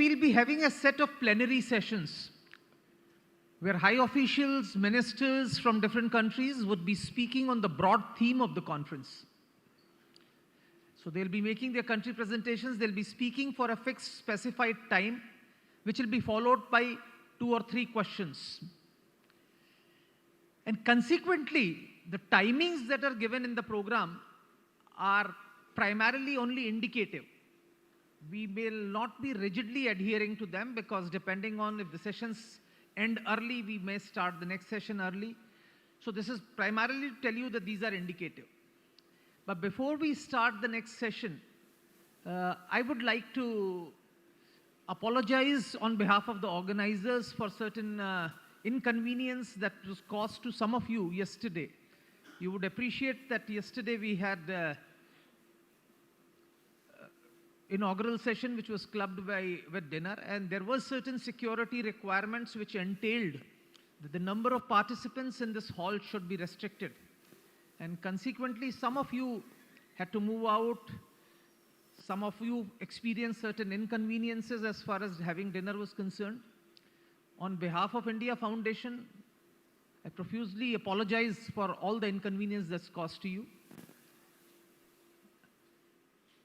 we'll be having a set of plenary sessions where high officials, ministers from different countries would be speaking on the broad theme of the conference. So they'll be making their country presentations, they'll be speaking for a fixed specified time, which will be followed by 2 or 3 questions. And consequently, the timings that are given in the program are primarily only indicative. We will not be rigidly adhering to them because depending on if the sessions end early, we may start the next session early. So this is primarily to tell you that these are indicative. But before we start the next session, I would like to apologize on behalf of the organizers for certain inconvenience that was caused to some of you yesterday. You would appreciate that yesterday we had inaugural session which was clubbed with dinner, and there were certain security requirements which entailed that the number of participants in this hall should be restricted. And consequently, some of you had to move out, some of you experienced certain inconveniences as far as having dinner was concerned. On behalf of India Foundation, I profusely apologize for all the inconvenience that's caused to you.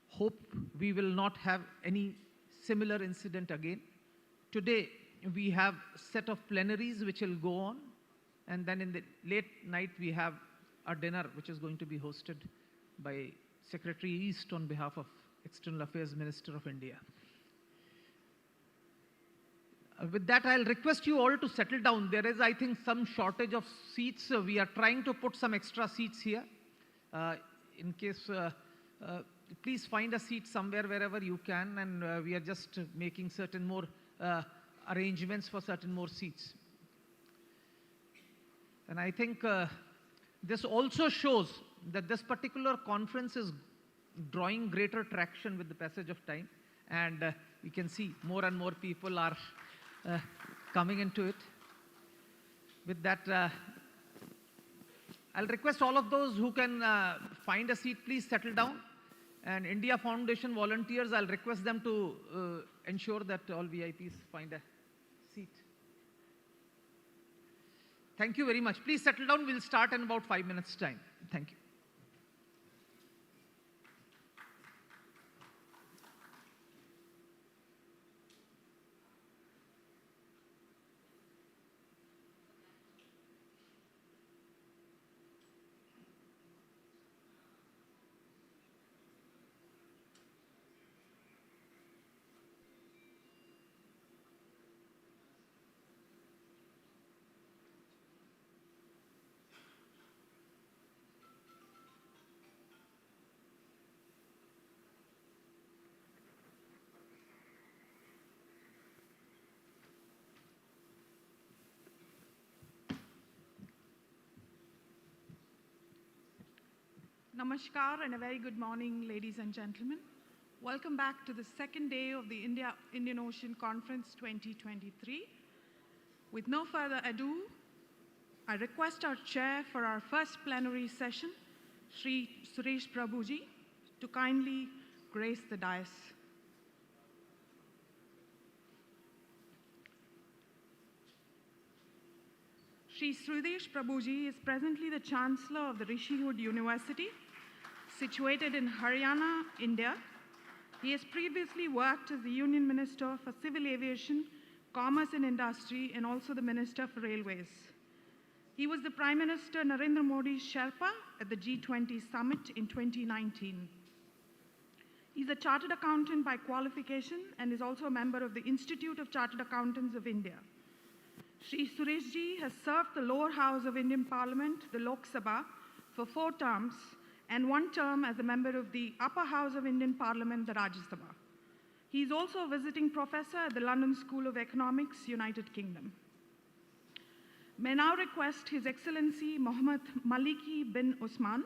Hope we will not have any similar incident again. Today, we have a set of plenaries which will go on, and then in the late night, we have our dinner, which is going to be hosted by Secretary East on behalf of External Affairs Minister of India. With that, I'll request you all to settle down. There is, I think, some shortage of seats. We are trying to put some extra seats here. In case, please find a seat somewhere wherever you can, and we are just making certain more arrangements for certain more seats. And I think this also shows that this particular conference is drawing greater traction with the passage of time, and you can see more and more people are coming into it. With that, I'll request all of those who can find a seat, please settle down. And India Foundation volunteers, I'll request them to ensure that all VIPs find a seat. Thank you very much. Please settle down. We'll start in about 5 minutes' time. Thank you. Namaskar and a very good morning, ladies and gentlemen. Welcome back to the second day of the Indian Ocean Conference 2023. With no further ado, I request our chair for our first plenary session, Shri Suresh Prabhu ji, to kindly grace the dais. Shri Suresh Prabhu ji is presently the Chancellor of the Rishihood University, situated in Haryana, India. He has previously worked as the Union Minister for Civil Aviation, Commerce and Industry, and also the Minister for Railways. He was the Prime Minister Narendra Modi's Sherpa at the G20 Summit in 2019. He's a Chartered Accountant by qualification and is also a member of the Institute of Chartered Accountants of India. Shri Suresh ji has served the lower house of Indian Parliament, the Lok Sabha, for 4 terms and 1 term as a member of the upper house of Indian Parliament, the Rajya Sabha. He is also a visiting professor at the London School of Economics, United Kingdom. May now request His Excellency Mohammed Maliki bin Osman,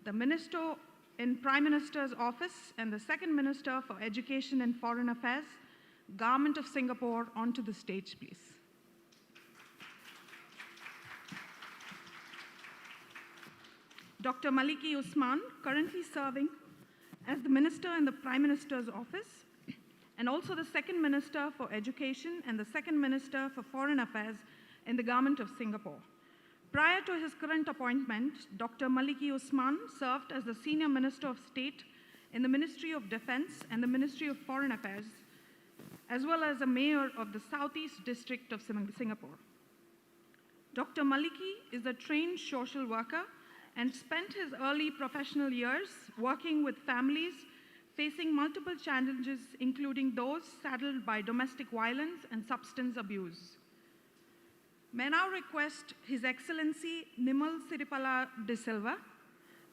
the Minister in Prime Minister's Office and the Second Minister for Education and Foreign Affairs, Government of Singapore, onto the stage, please. Dr. Maliki Osman, currently serving as the Minister in the Prime Minister's Office and also the Second Minister for Education and the Second Minister for Foreign Affairs in the Government of Singapore. Prior to his current appointment, Dr. Maliki Osman served as the Senior Minister of State in the Ministry of Defense and the Ministry of Foreign Affairs, as well as a mayor of the Southeast District of Singapore. Dr. Maliki is a trained social worker and spent his early professional years working with families facing multiple challenges, including those saddled by domestic violence and substance abuse. May I now request His Excellency Nimal Siripala de Silva,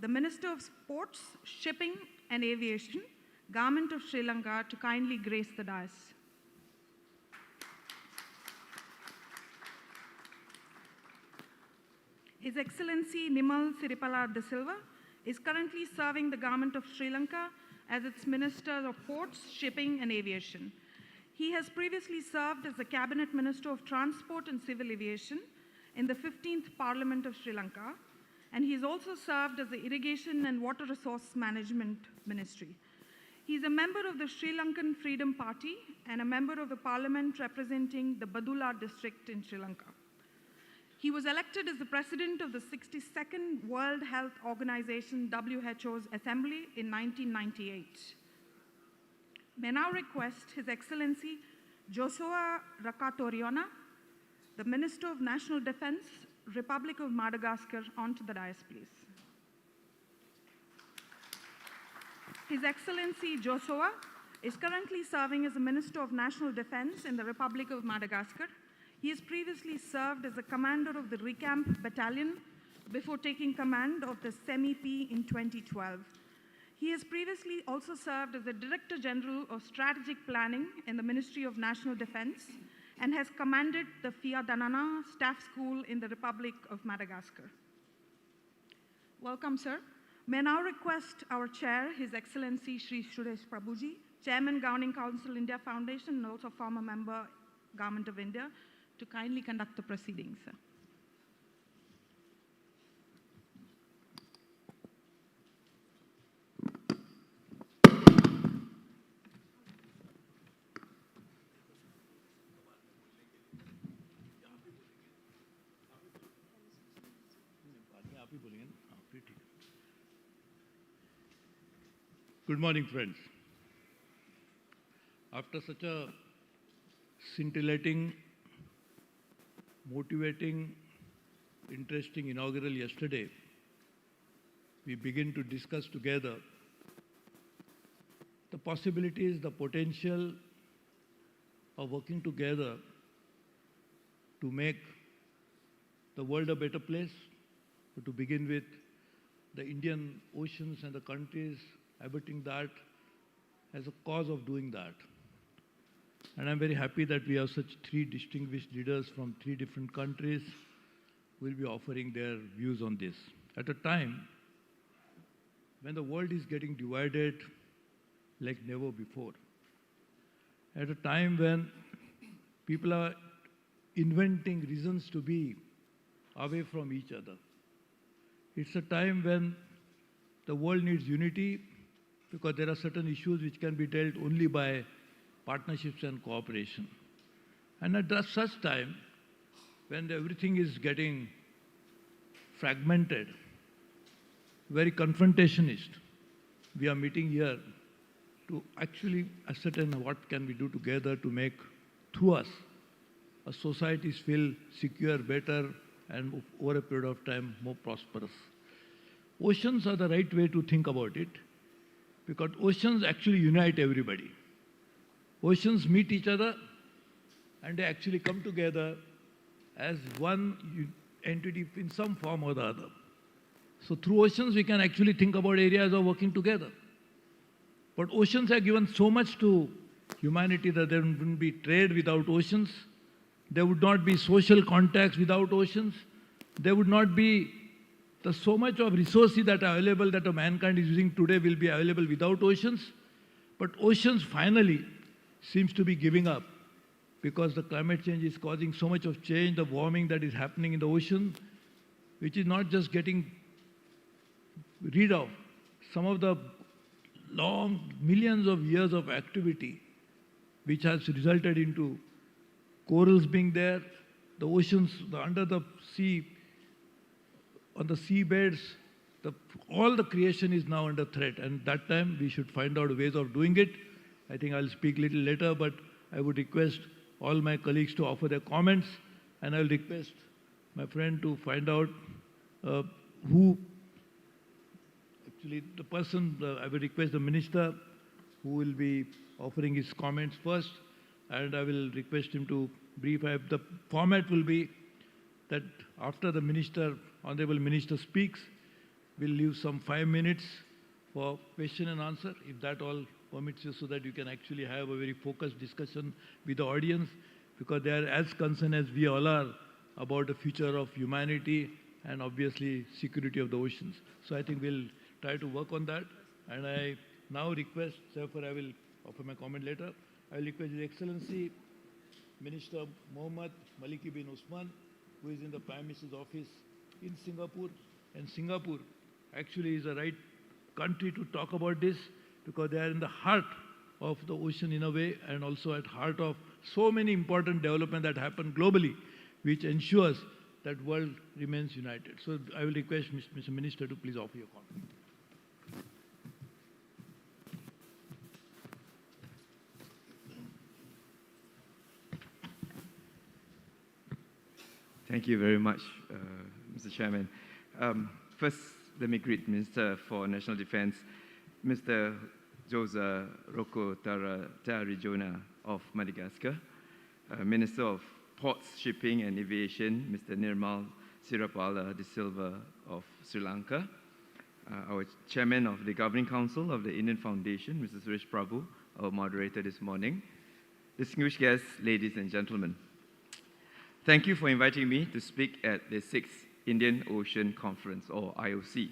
the Minister of Sports, Shipping and Aviation, Government of Sri Lanka, to kindly grace the dais. His Excellency Nimal Siripala de Silva is currently serving the Government of Sri Lanka as its Minister of Ports, Shipping and Aviation. He has previously served as the Cabinet Minister of Transport and Civil Aviation in the 15th Parliament of Sri Lanka, and he has also served as the Irrigation and Water Resource Management Ministry. He is a member of the Sri Lankan Freedom Party and a member of the Parliament representing the Badula district in Sri Lanka. He was elected as the President of the 62nd World Health Organization WHO's Assembly in 1998. May I now request His Excellency Josoa Rakotoarijaona, the Minister of National Defense, Republic of Madagascar, onto the dais, please. His Excellency Josoa is currently serving as the Minister of National Defense in the Republic of Madagascar. He has previously served as the commander of the Recamp Battalion before taking command of the SEMI-P in 2012. He has previously also served as the Director General of Strategic Planning in the Ministry of National Defense and has commanded the Fia Danana Staff School in the Republic of Madagascar. Welcome, sir. May I now request our chair, His Excellency Shri Suresh Prabhu, Chairman, Governing Council, India Foundation, and also former member, Government of India, to kindly conduct the proceedings, sir. Good morning, friends. After such a scintillating, motivating, interesting inaugural yesterday, we begin to discuss together the possibilities, the potential of working together to make the world a better place, but to begin with the Indian oceans and the countries abetting that as a cause of doing that. And I'm very happy that we have such three distinguished leaders from three different countries who will be offering their views on this. At a time when the world is getting divided like never before. At a time when people are inventing reasons to be away from each other. It's a time when the world needs unity because there are certain issues which can be dealt only by partnerships and cooperation. And at such time, when everything is getting fragmented, very confrontationist, we are meeting here to actually ascertain what can we do together to make, through us, a society feel secure, better, and over a period of time, more prosperous. Oceans are the right way to think about it, because oceans actually unite everybody. Oceans meet each other, and they actually come together as one entity in some form or the other. So through oceans, we can actually think about areas of working together. But oceans have given so much to humanity that there wouldn't be trade without oceans. There would not be social contacts without oceans. There would not be so much of resources that are available that mankind is using today will be available without oceans. But oceans finally seems to be giving up because the climate change is causing so much of change, the warming that is happening in the ocean, which is not just getting rid of some of the long millions of years of activity which has resulted into corals being there, the oceans, under the sea, on the seabeds, all the creation is now under threat. And that time we should find out ways of doing it. I think I'll speak a little later, but I would request all my colleagues to offer their comments, and I'll request my friend to find out who, actually the person, I will request the minister who will be offering his comments first, and I will request him to brief. The format will be that after the minister, honorable minister speaks, we'll leave some 5 minutes for question and answer, if that all permits you, so that you can actually have a very focused discussion with the audience, because they are as concerned as we all are about the future of humanity and obviously security of the oceans. So I think we'll try to work on that. And I now request, therefore I will offer my comment later, I will request His Excellency Minister Mohammed Maliki bin Osman, who is in the Prime Minister's office in Singapore. And Singapore actually is the right country to talk about this, because they are in the heart of the ocean in a way, and also at heart of so many important developments that happen globally, which ensures that world remains united. So I will request Mr. Minister to please offer your comment. Thank you very much, Mr. Chairman. First, let me greet Minister for National Defense, Mr. Josoa Rakotoarijaona of Madagascar, Minister of Ports, Shipping and Aviation, Mr. Nimal Siripala de Silva of Sri Lanka, our Chairman of the Governing Council of the Indian Foundation, Mr. Suresh Prabhu, our moderator this morning, distinguished guests, ladies and gentlemen. Thank you for inviting me to speak at the 6th Indian Ocean Conference, or IOC.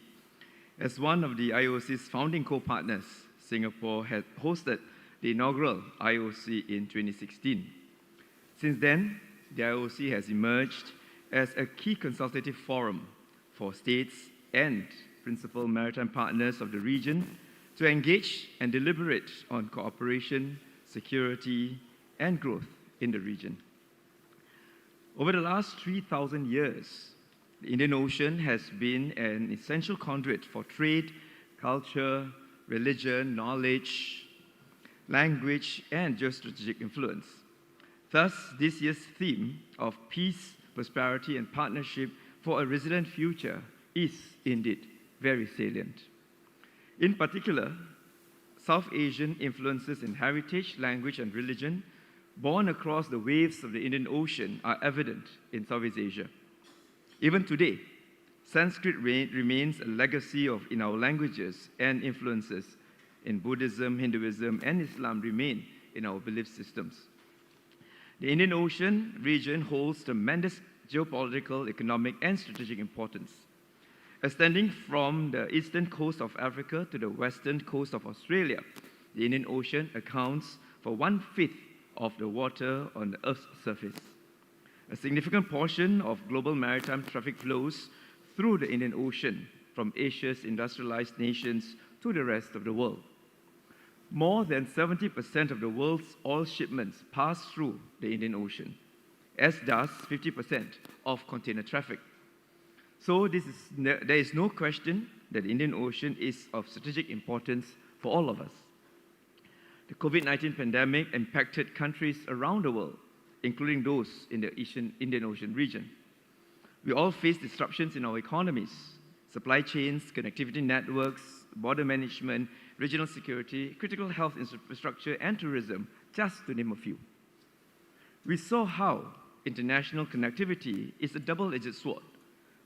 As one of the IOC's founding co-partners, Singapore had hosted the inaugural IOC in 2016. Since then, the IOC has emerged as a key consultative forum for states and principal maritime partners of the region to engage and deliberate on cooperation, security, and growth in the region. Over the last 3,000 years, the Indian Ocean has been an essential conduit for trade, culture, religion, knowledge, language, and geostrategic influence. Thus, this year's theme of peace, prosperity, and partnership for a resilient future is indeed very salient. In particular, South Asian influences in heritage, language, and religion born across the waves of the Indian Ocean are evident in Southeast Asia. Even today, Sanskrit remains a legacy in our languages, and influences in Buddhism, Hinduism, and Islam remain in our belief systems. The Indian Ocean region holds tremendous geopolitical, economic, and strategic importance. Extending from the eastern coast of Africa to the western coast of Australia, the Indian Ocean accounts for 1/5 of the water on the Earth's surface. A significant portion of global maritime traffic flows through the Indian Ocean, from Asia's industrialized nations to the rest of the world. More than 70% of the world's oil shipments pass through the Indian Ocean, as does 50% of container traffic. So there is no question that the Indian Ocean is of strategic importance for all of us. The COVID-19 pandemic impacted countries around the world, including those in the Indian Ocean region. We all face disruptions in our economies, supply chains, connectivity networks, border management, regional security, critical health infrastructure, and tourism, just to name a few. We saw how international connectivity is a double-edged sword.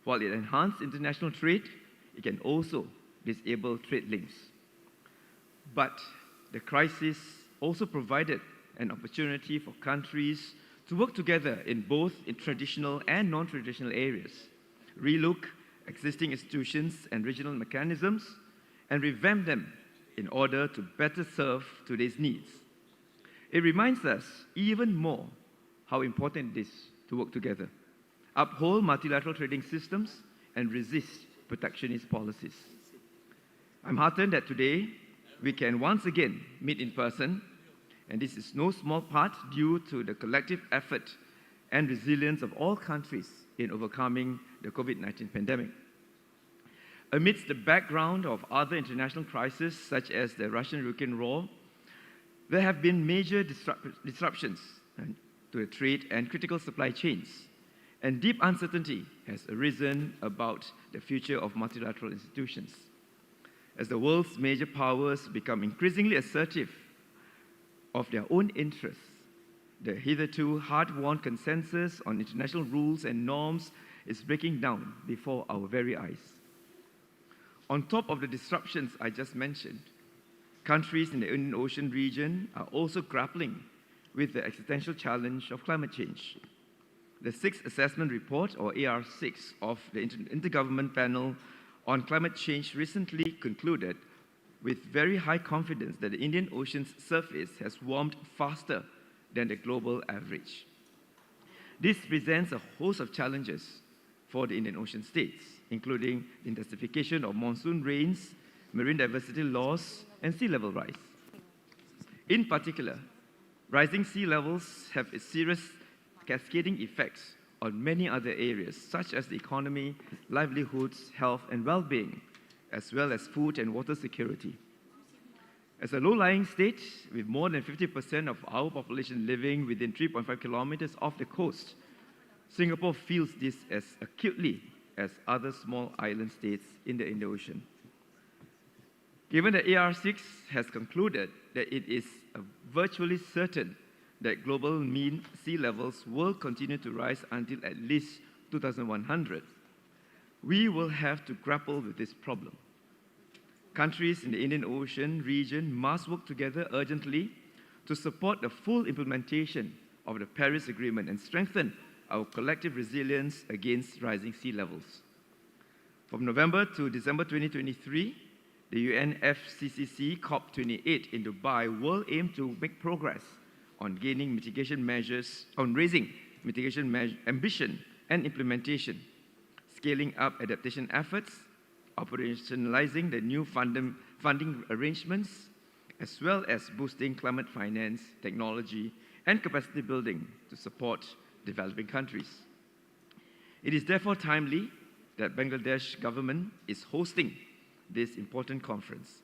While it enhances international trade, it can also disable trade links. But the crisis also provided an opportunity for countries to work together in both traditional and non-traditional areas, relook existing institutions and regional mechanisms, and revamp them in order to better serve today's needs. It reminds us even more how important it is to work together, uphold multilateral trading systems, and resist protectionist policies. I'm heartened that today we can once again meet in person And this is no small part due to the collective effort and resilience of all countries in overcoming the COVID-19 pandemic. Amidst the background of other international crises, such as the Russian-Ukraine war, there have been major disruptions to the trade and critical supply chains, and deep uncertainty has arisen about the future of multilateral institutions. As the world's major powers become increasingly assertive of their own interests, the hitherto hard-won consensus on international rules and norms is breaking down before our very eyes. On top of the disruptions I just mentioned, countries in the Indian Ocean region are also grappling with the existential challenge of climate change. The Sixth Assessment Report, or AR6, of the Intergovernment Panel on Climate Change recently concluded with very high confidence that the Indian Ocean's surface has warmed faster than the global average. This presents a host of challenges for the Indian Ocean states, including the intensification of monsoon rains, marine diversity loss, and sea level rise. In particular, rising sea levels have serious cascading effects on many other areas, such as the economy, livelihoods, health, and well-being, as well as food and water security. As a low-lying state, with more than 50% of our population living within 3.5 kilometers off the coast, Singapore feels this as acutely as other small island states in the Indian Ocean. Given that AR6 has concluded that it is virtually certain that global mean sea levels will continue to rise until at least 2100, we will have to grapple with this problem. Countries in the Indian Ocean region must work together urgently to support the full implementation of the Paris Agreement and strengthen our collective resilience against rising sea levels. From November to December 2023, the UNFCCC COP28 in Dubai will aim to make progress on raising mitigation ambition and implementation, scaling up adaptation efforts, operationalizing the new funding arrangements, as well as boosting climate finance, technology, and capacity building to support developing countries. It is therefore timely that Bangladesh government is hosting this important conference.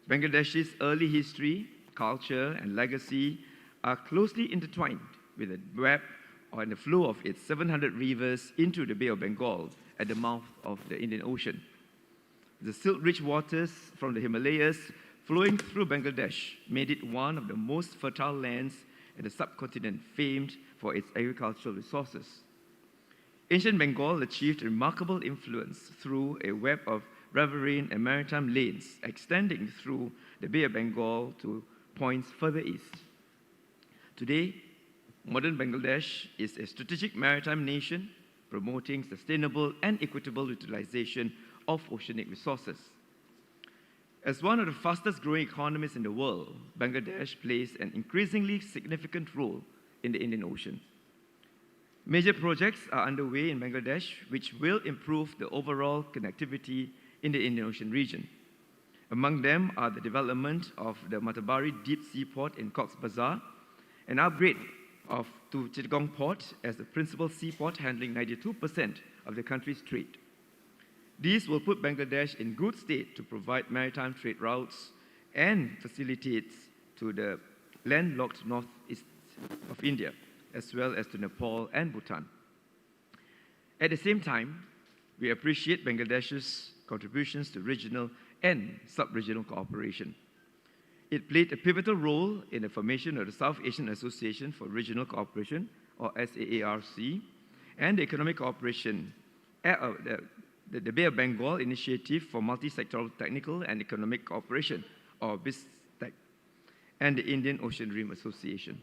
Bangladesh's early history, culture, and legacy are closely intertwined with the web and the flow of its 700 rivers into the Bay of Bengal at the mouth of the Indian Ocean. The silt-rich waters from the Himalayas flowing through Bangladesh made it one of the most fertile lands in the subcontinent, famed for its agricultural resources. Ancient Bengal achieved remarkable influence through a web of riverine and maritime lanes extending through the Bay of Bengal to points further east. Today, modern Bangladesh is a strategic maritime nation promoting sustainable and equitable utilization of oceanic resources. As one of the fastest growing economies in the world, Bangladesh plays an increasingly significant role in the Indian Ocean. Major projects are underway in Bangladesh which will improve the overall connectivity in the Indian Ocean region. Among them are the development of the Matabari Deep Seaport in Cox's Bazar, an upgrade to Chittagong Port as the principal seaport handling 92% of the country's trade. These will put Bangladesh in good state to provide maritime trade routes and facilitates to the landlocked northeast of India, as well as to Nepal and Bhutan. At the same time, we appreciate Bangladesh's contributions to regional and sub-regional cooperation. It played a pivotal role in the formation of the South Asian Association for Regional Cooperation, or SAARC, and the Economic Cooperation, the Bay of Bengal Initiative for Multi-Sectoral Technical and Economic Cooperation, or BISTEC, and the Indian Ocean Rim Association.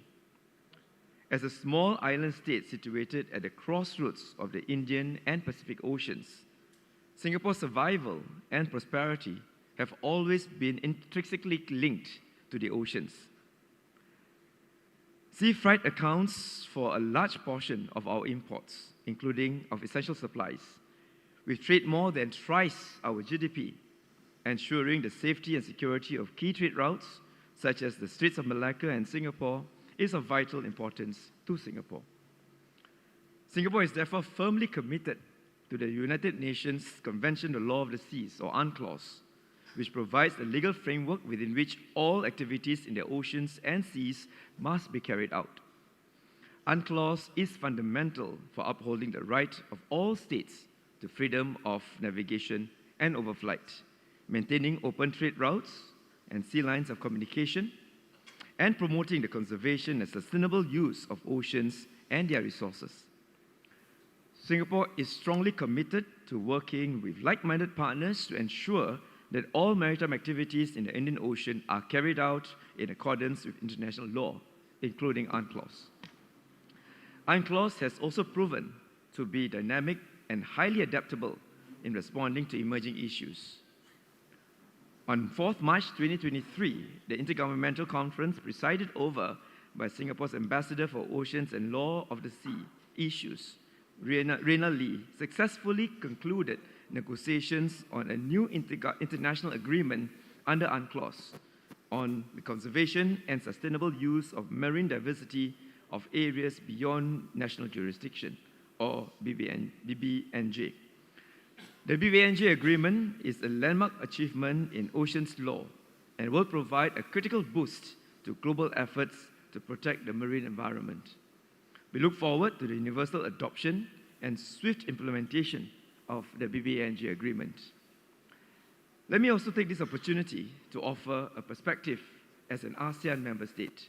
As a small island state situated at the crossroads of the Indian and Pacific Oceans, Singapore's survival and prosperity have always been intrinsically linked to the oceans. Sea freight accounts for a large portion of our imports, including of essential supplies. We trade more than twice our GDP, ensuring the safety and security of key trade routes such as the Straits of Malacca and Singapore, is of vital importance to Singapore. Singapore is therefore firmly committed to the United Nations Convention on the Law of the Seas, or UNCLOS, which provides the legal framework within which all activities in the oceans and seas must be carried out. UNCLOS is fundamental for upholding the right of all states to freedom of navigation and overflight, maintaining open trade routes and sea lines of communication, and promoting the conservation and sustainable use of oceans and their resources. Singapore is strongly committed to working with like-minded partners to ensure that all maritime activities in the Indian Ocean are carried out in accordance with international law, including UNCLOS. UNCLOS has also proven to be dynamic and highly adaptable in responding to emerging issues. On 4th March 2023, the Intergovernmental Conference, presided over by Singapore's Ambassador for Oceans and Law of the Sea Issues, Rena Lee, successfully concluded negotiations on a new international agreement under UNCLOS on the conservation and sustainable use of marine diversity of areas beyond national jurisdiction, or BBNJ. The BBNJ agreement is a landmark achievement in oceans law and will provide a critical boost to global efforts to protect the marine environment. We look forward to the universal adoption and swift implementation of the BBNJ agreement. Let me also take this opportunity to offer a perspective as an ASEAN member state.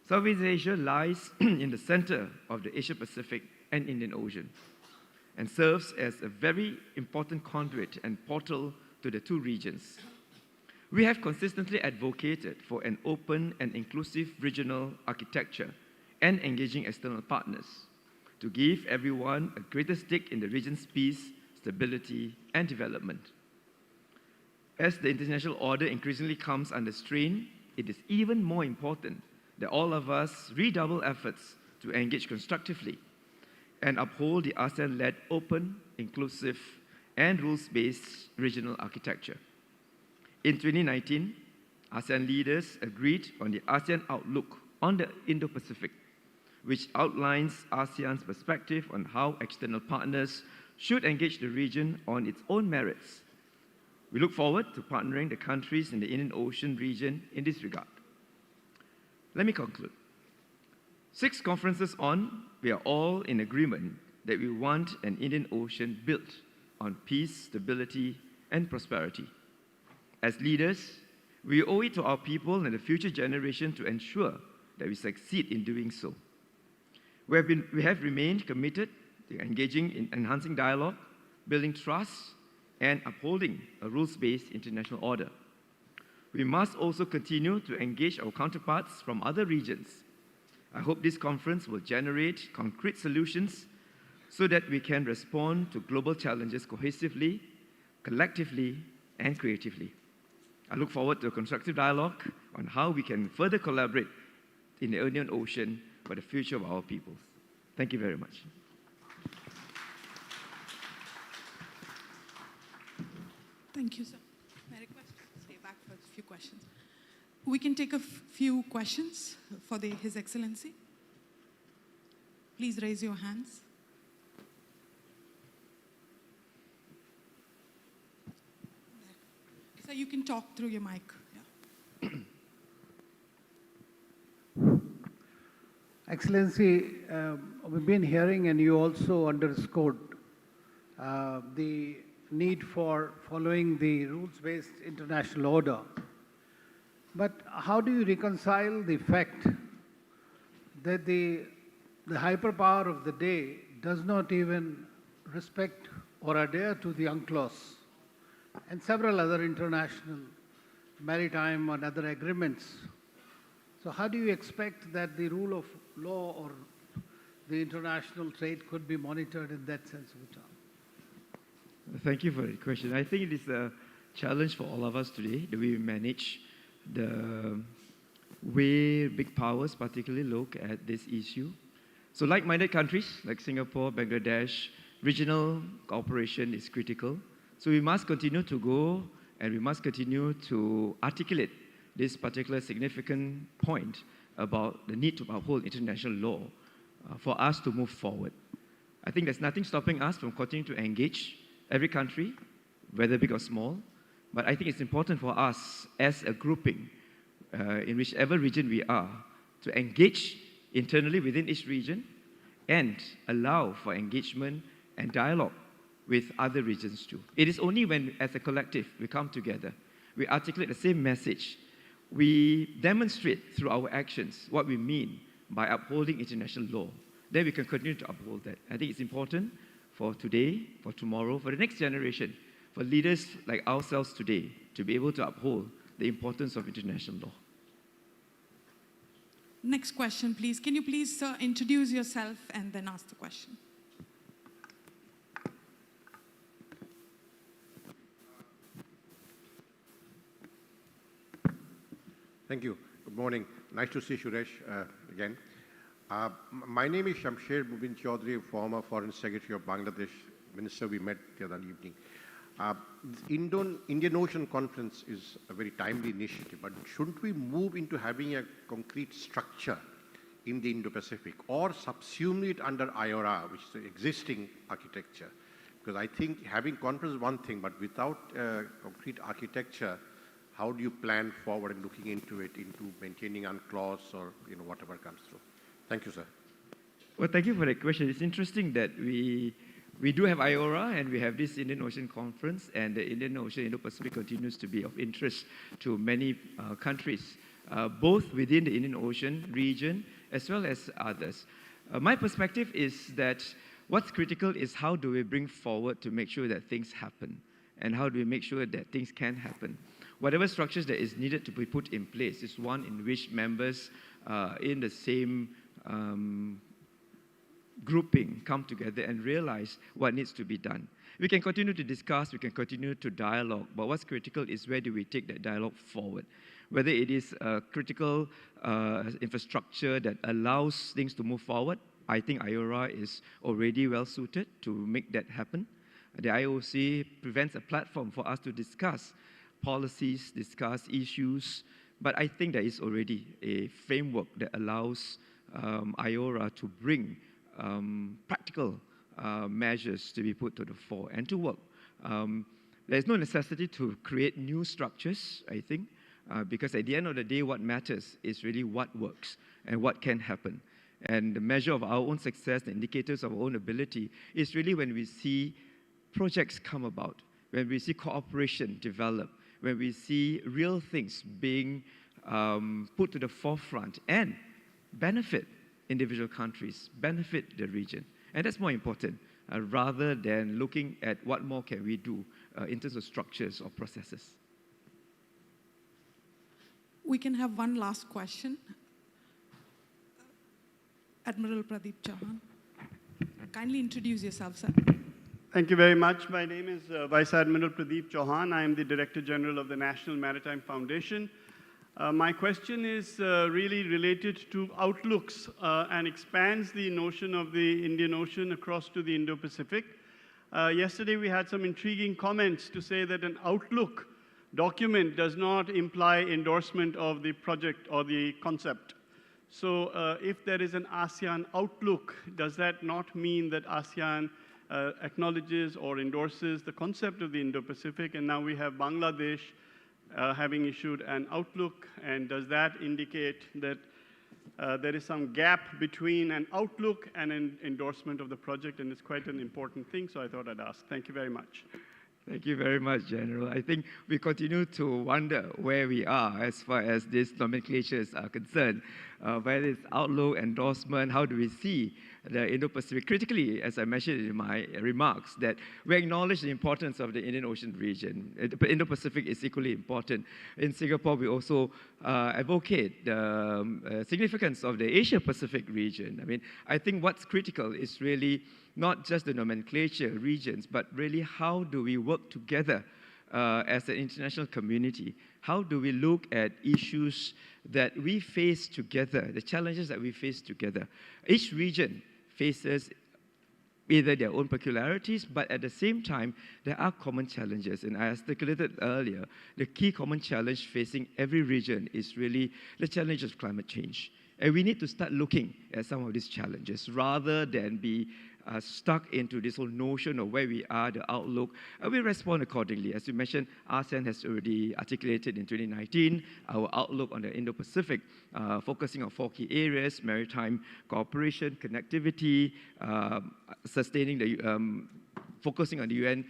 Southeast Asia lies in the center of the Asia-Pacific and Indian Ocean and serves as a very important conduit and portal to the two regions. We have consistently advocated for an open and inclusive regional architecture and engaging external partners to give everyone a greater stake in the region's peace, stability, and development. As the international order increasingly comes under strain, it is even more important that all of us redouble efforts to engage constructively and uphold the ASEAN-led open, inclusive, and rules-based regional architecture. In 2019, ASEAN leaders agreed on the ASEAN Outlook on the Indo-Pacific, which outlines ASEAN's perspective on how external partners should engage the region on its own merits. We look forward to partnering the countries in the Indian Ocean region in this regard. Let me conclude. 6 conferences on, we are all in agreement that we want an Indian Ocean built on peace, stability, and prosperity. As leaders, we owe it to our people and the future generation to ensure that we succeed in doing so. We have remained committed to engaging in enhancing dialogue, building trust, and upholding a rules-based international order. We must also continue to engage our counterparts from other regions. I hope this conference will generate concrete solutions so that we can respond to global challenges cohesively, collectively, and creatively. I look forward to a constructive dialogue on how we can further collaborate in the Indian Ocean for the future of our peoples. Thank you very much. Thank you, sir. May I request to stay back for a few questions? We can take a few questions for His Excellency. Please raise your hands. Sir, you can talk through your mic. Yeah. Excellency, we've been hearing and you also underscored the need for following the rules-based international order. But how do you reconcile the fact that the hyperpower of the day does not even respect or adhere to the UNCLOS and several other international maritime and other agreements? So how do you expect that the rule of law or the international trade could be monitored in that sense of the term? Thank you for the question. I think it is a challenge for all of us today that we manage the way big powers particularly look at this issue. So like-minded countries like Singapore, Bangladesh, regional cooperation is critical. So we must continue to go and we must continue to articulate this particular significant point about the need to uphold international law for us to move forward. I think there's nothing stopping us from continuing to engage every country, whether big or small, but I think it's important for us as a grouping, in whichever region we are, to engage internally within each region and allow for engagement and dialogue with other regions too. It is only when, as a collective, we come together, we articulate the same message, we demonstrate through our actions what we mean by upholding international law, then we can continue to uphold that. I think it's important for today, for tomorrow, for the next generation, for leaders like ourselves today to be able to uphold the importance of international law. Next question, please. Can you please introduce yourself and then ask the question? Thank you. Good morning. Nice to see Suresh again. My name is Shamsher Mubin Chaudhry, former Foreign Secretary of Bangladesh, Minister we met the other evening. This Indian Ocean Conference is a very timely initiative, but shouldn't we move into having a concrete structure in the Indo-Pacific or subsume it under IORA, which is the existing architecture? Because I think having conference is one thing, but without concrete architecture, how do you plan forward and looking into it, into maintaining UNCLOS or whatever comes through? Thank you, sir. Well, thank you for that question. It's interesting that we do have IORA and we have this Indian Ocean Conference, and the Indian Ocean Indo-Pacific continues to be of interest to many countries, both within the Indian Ocean region as well as others. My perspective is that what's critical is how do we bring forward to make sure that things happen, and how do we make sure that things can happen. Whatever structures that is needed to be put in place is one in which members in the same grouping come together and realize what needs to be done. We can continue to discuss, we can continue to dialogue, but what's critical is where do we take that dialogue forward. Whether it is a critical infrastructure that allows things to move forward, I think IORA is already well suited to make that happen. The IOC presents a platform for us to discuss policies, discuss issues, but I think there is already a framework that allows IORA to bring practical measures to be put to the fore and to work. There's no necessity to create new structures, I think, because at the end of the day, what matters is really what works and what can happen. And the measure of our own success, the indicators of our own ability, is really when we see projects come about, when we see cooperation develop, when we see real things being put to the forefront and benefit individual countries, benefit the region. And that's more important, rather than looking at what more can we do in terms of structures or processes. We can have one last question. Admiral Pradeep Chauhan. Kindly introduce yourself, sir. Thank you very much. My name is Vice Admiral Pradeep Chauhan. I am the Director General of the National Maritime Foundation. My question is really related to outlooks and expands the notion of the Indian Ocean across to the Indo-Pacific. Yesterday we had some intriguing comments to say that an outlook document does not imply endorsement of the project or the concept. So if there is an ASEAN outlook, does that not mean that ASEAN acknowledges or endorses the concept of the Indo-Pacific? And now we have Bangladesh having issued an outlook, and does that indicate that there is some gap between an outlook and an endorsement of the project? And it's quite an important thing, so I thought I'd ask. Thank you very much. Thank you very much, General. I think we continue to wonder where we are as far as these nomenclatures are concerned. Whether it's outlook, endorsement, how do we see the Indo-Pacific? Critically, as I mentioned in my remarks, that we acknowledge the importance of the Indian Ocean region. The Indo-Pacific is equally important. In Singapore, we also advocate the significance of the Asia-Pacific region. I mean, I think what's critical is really not just the nomenclature regions, but really how do we work together as an international community? How do we look at issues that we face together, the challenges that we face together? Each region faces either their own peculiarities, but at the same time, there are common challenges. And I articulated earlier, the key common challenge facing every region is really the challenge of climate change. And we need to start looking at some of these challenges rather than be stuck into this whole notion of where we are, the outlook, and we respond accordingly. As you mentioned, ASEAN has already articulated in 2019 our outlook on the Indo-Pacific, focusing on 4 key areas: maritime cooperation, connectivity, sustaining the, focusing on the UN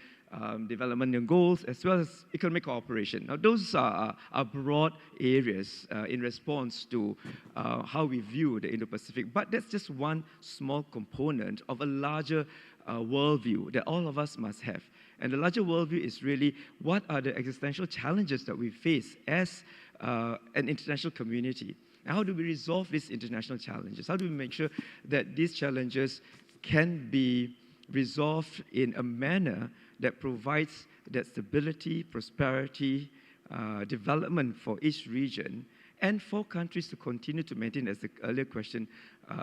development goals, as well as economic cooperation. Now, those are broad areas in response to how we view the Indo-Pacific, but that's just one small component of a larger worldview that all of us must have. And the larger worldview is really what are the existential challenges that we face as an international community. And how do we resolve these international challenges? How do we make sure that these challenges can be resolved in a manner that provides that stability, prosperity, development for each region, and for countries to continue to maintain, as the earlier question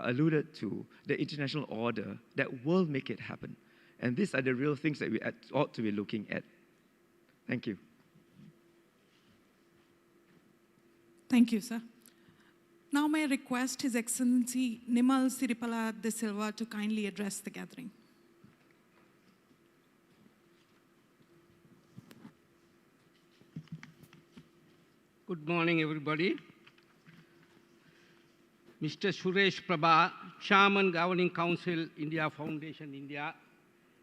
alluded to, the international order that will make it happen. And these are the real things that we ought to be looking at. Thank you. Thank you, sir. Now may I request His Excellency Nimal Siripala de Silva to kindly address the gathering. Good morning, everybody. Mr. Suresh Prabhu, Chairman, Governing Council, India Foundation, India,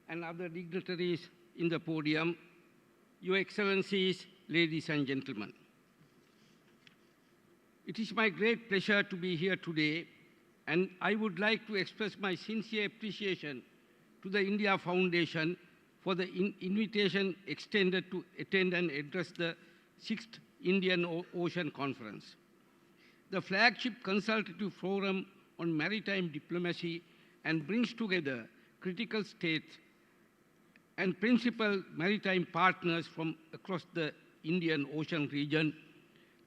and other dignitaries in the podium, Your Excellencies, ladies and gentlemen. It is my great pleasure to be here today, and I would like to express my sincere appreciation to the India Foundation for the invitation extended to attend and address the 6th Indian Ocean Conference. The flagship consultative forum on maritime diplomacy and brings together critical states and principal maritime partners from across the Indian Ocean region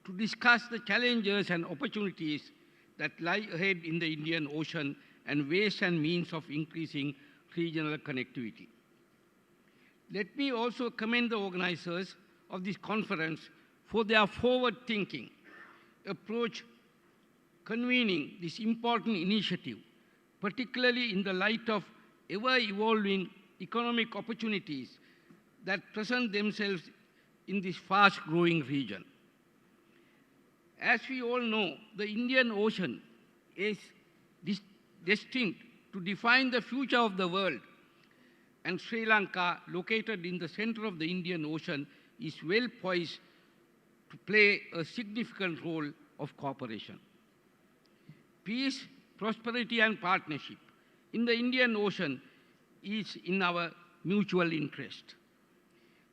to discuss the challenges and opportunities that lie ahead in the Indian Ocean and ways and means of increasing regional connectivity. Let me also commend the organizers of this conference for their forward-thinking approach convening this important initiative, particularly in the light of ever-evolving economic opportunities that present themselves in this fast-growing region. As we all know, the Indian Ocean is destined to define the future of the world, and Sri Lanka, located in the center of the Indian Ocean, is well poised to play a significant role of cooperation. Peace, prosperity, and partnership in the Indian Ocean is in our mutual interest.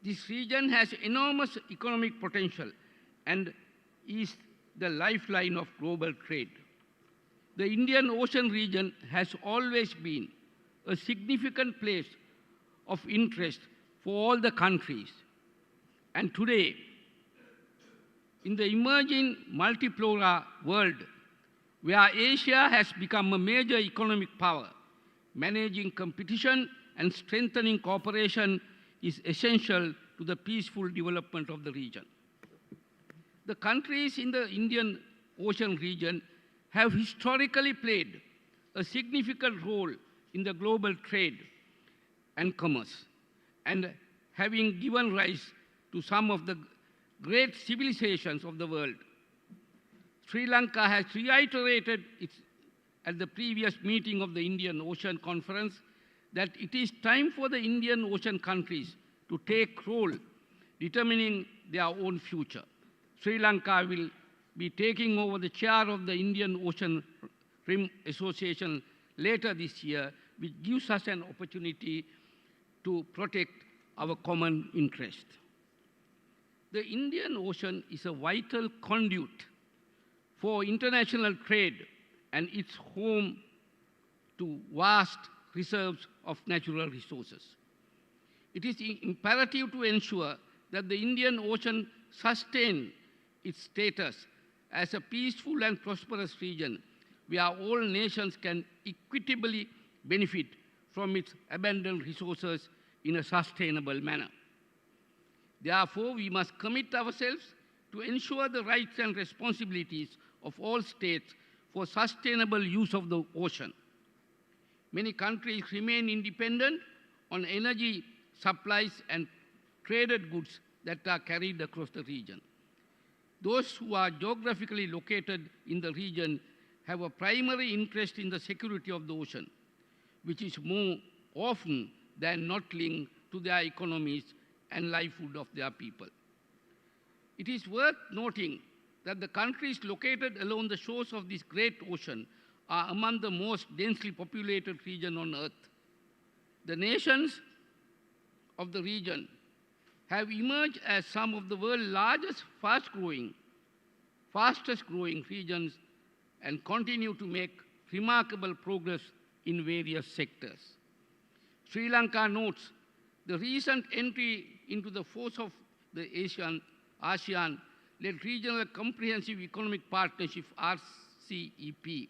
This region has enormous economic potential and is the lifeline of global trade. The Indian Ocean region has always been a significant place of interest for all the countries. And today, in the emerging multipolar world, where Asia has become a major economic power, managing competition and strengthening cooperation is essential to the peaceful development of the region. The countries in the Indian Ocean region have historically played a significant role in the global trade and commerce, and having given rise to some of the great civilizations of the world. Sri Lanka has reiterated at the previous meeting of the Indian Ocean Conference that it is time for the Indian Ocean countries to take role determining their own future. Sri Lanka will be taking over the chair of the Indian Ocean Rim Association later this year, which gives us an opportunity to protect our common interest. The Indian Ocean is a vital conduit for international trade, and it's home to vast reserves of natural resources. It is imperative to ensure that the Indian Ocean sustain its status as a peaceful and prosperous region where all nations can equitably benefit from its abundant resources in a sustainable manner. Therefore, we must commit ourselves to ensure the rights and responsibilities of all states for sustainable use of the ocean. Many countries remain independent on energy supplies and traded goods that are carried across the region. Those who are geographically located in the region have a primary interest in the security of the ocean, which is more often than not linked to their economies and livelihood of their people. It is worth noting that the countries located along the shores of this great ocean are among the most densely populated region on Earth. The nations of the region have emerged as some of the world's largest, fastest growing regions and continue to make remarkable progress in various sectors. Sri Lanka notes the recent entry into the force of the ASEAN-led Regional Comprehensive Economic Partnership, RCEP,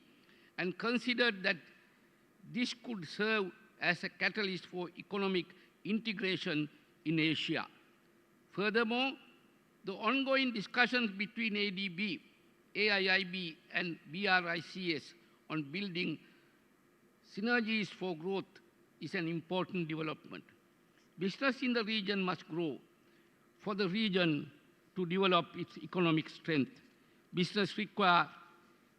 and considered that this could serve as a catalyst for economic integration in Asia. Furthermore, the ongoing discussions between ADB, AIIB, and BRICS on building synergies for growth is an important development. Business in the region must grow. For the region to develop its economic strength, business requires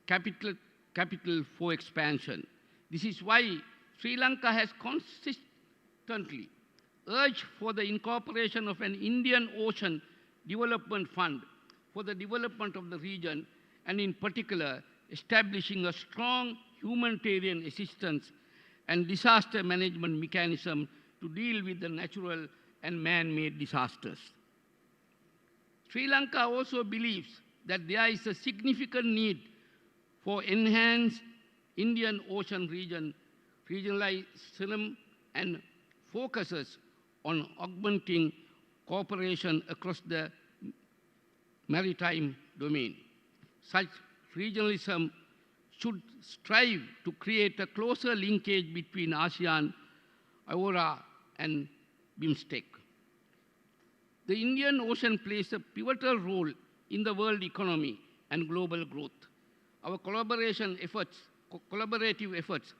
capital for expansion. This is why Sri Lanka has consistently urged for the incorporation of an Indian Ocean Development Fund for the development of the region, and in particular, establishing a strong humanitarian assistance and disaster management mechanism to deal with the natural and man-made disasters. Sri Lanka also believes that there is a significant need for enhanced Indian Ocean regionalism and focuses on augmenting cooperation across the maritime domain. Such regionalism should strive to create a closer linkage between ASEAN, AORA, and BIMSTEC. The Indian Ocean plays a pivotal role in the world economy and global growth. Our collaborative efforts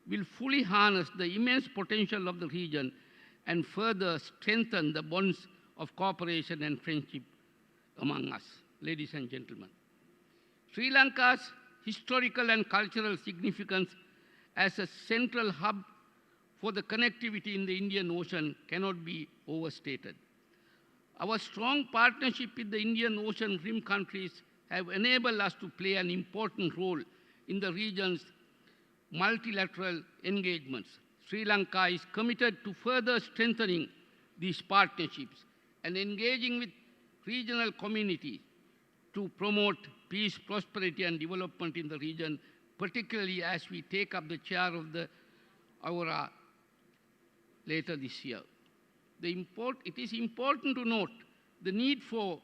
will fully harness the immense potential of the region and further strengthen the bonds of cooperation and friendship among us. Ladies and gentlemen, Sri Lanka's historical and cultural significance as a central hub for the connectivity in the Indian Ocean cannot be overstated. Our strong partnership with the Indian Ocean rim countries have enabled us to play an important role in the region's multilateral engagements. Sri Lanka is committed to further strengthening these partnerships and engaging with regional communities to promote peace, prosperity, and development in the region, particularly as we take up the chair of the AORA later this year. It is important to note the need for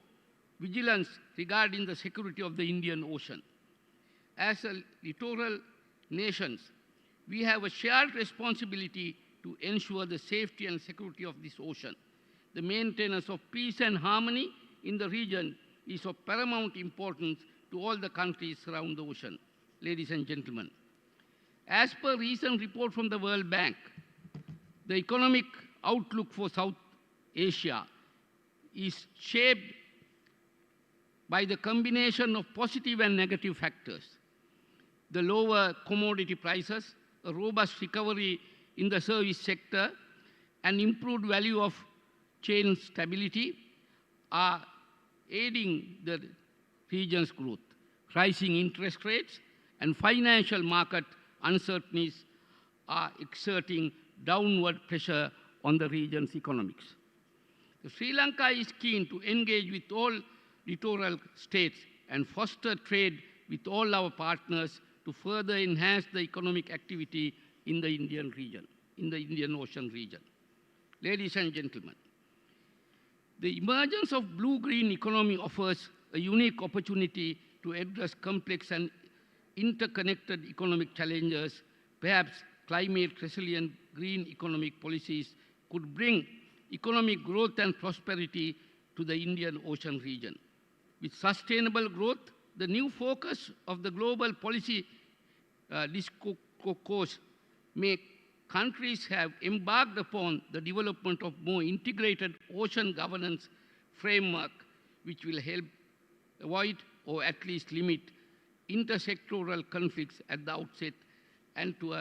vigilance regarding the security of the Indian Ocean. As a littoral nations, we have a shared responsibility to ensure the safety and security of this ocean. The maintenance of peace and harmony in the region is of paramount importance to all the countries around the ocean. Ladies and gentlemen, as per recent report from the World Bank, the economic outlook for South Asia is shaped by the combination of positive and negative factors. The lower commodity prices, a robust recovery in the service sector, and improved value of chain stability are aiding the region's growth. Rising interest rates and financial market uncertainties are exerting downward pressure on the region's economics. Sri Lanka is keen to engage with all littoral states and foster trade with all our partners to further enhance the economic activity in the Indian Ocean region. Ladies and gentlemen, the emergence of blue-green economy offers a unique opportunity to address complex and interconnected economic challenges. Perhaps climate-resilient green economic policies could bring economic growth and prosperity to the Indian Ocean region. With sustainable growth, the new focus of the global policy discourse may countries have embarked upon the development of more integrated ocean governance framework, which will help avoid or at least limit intersectoral conflicts at the outset and to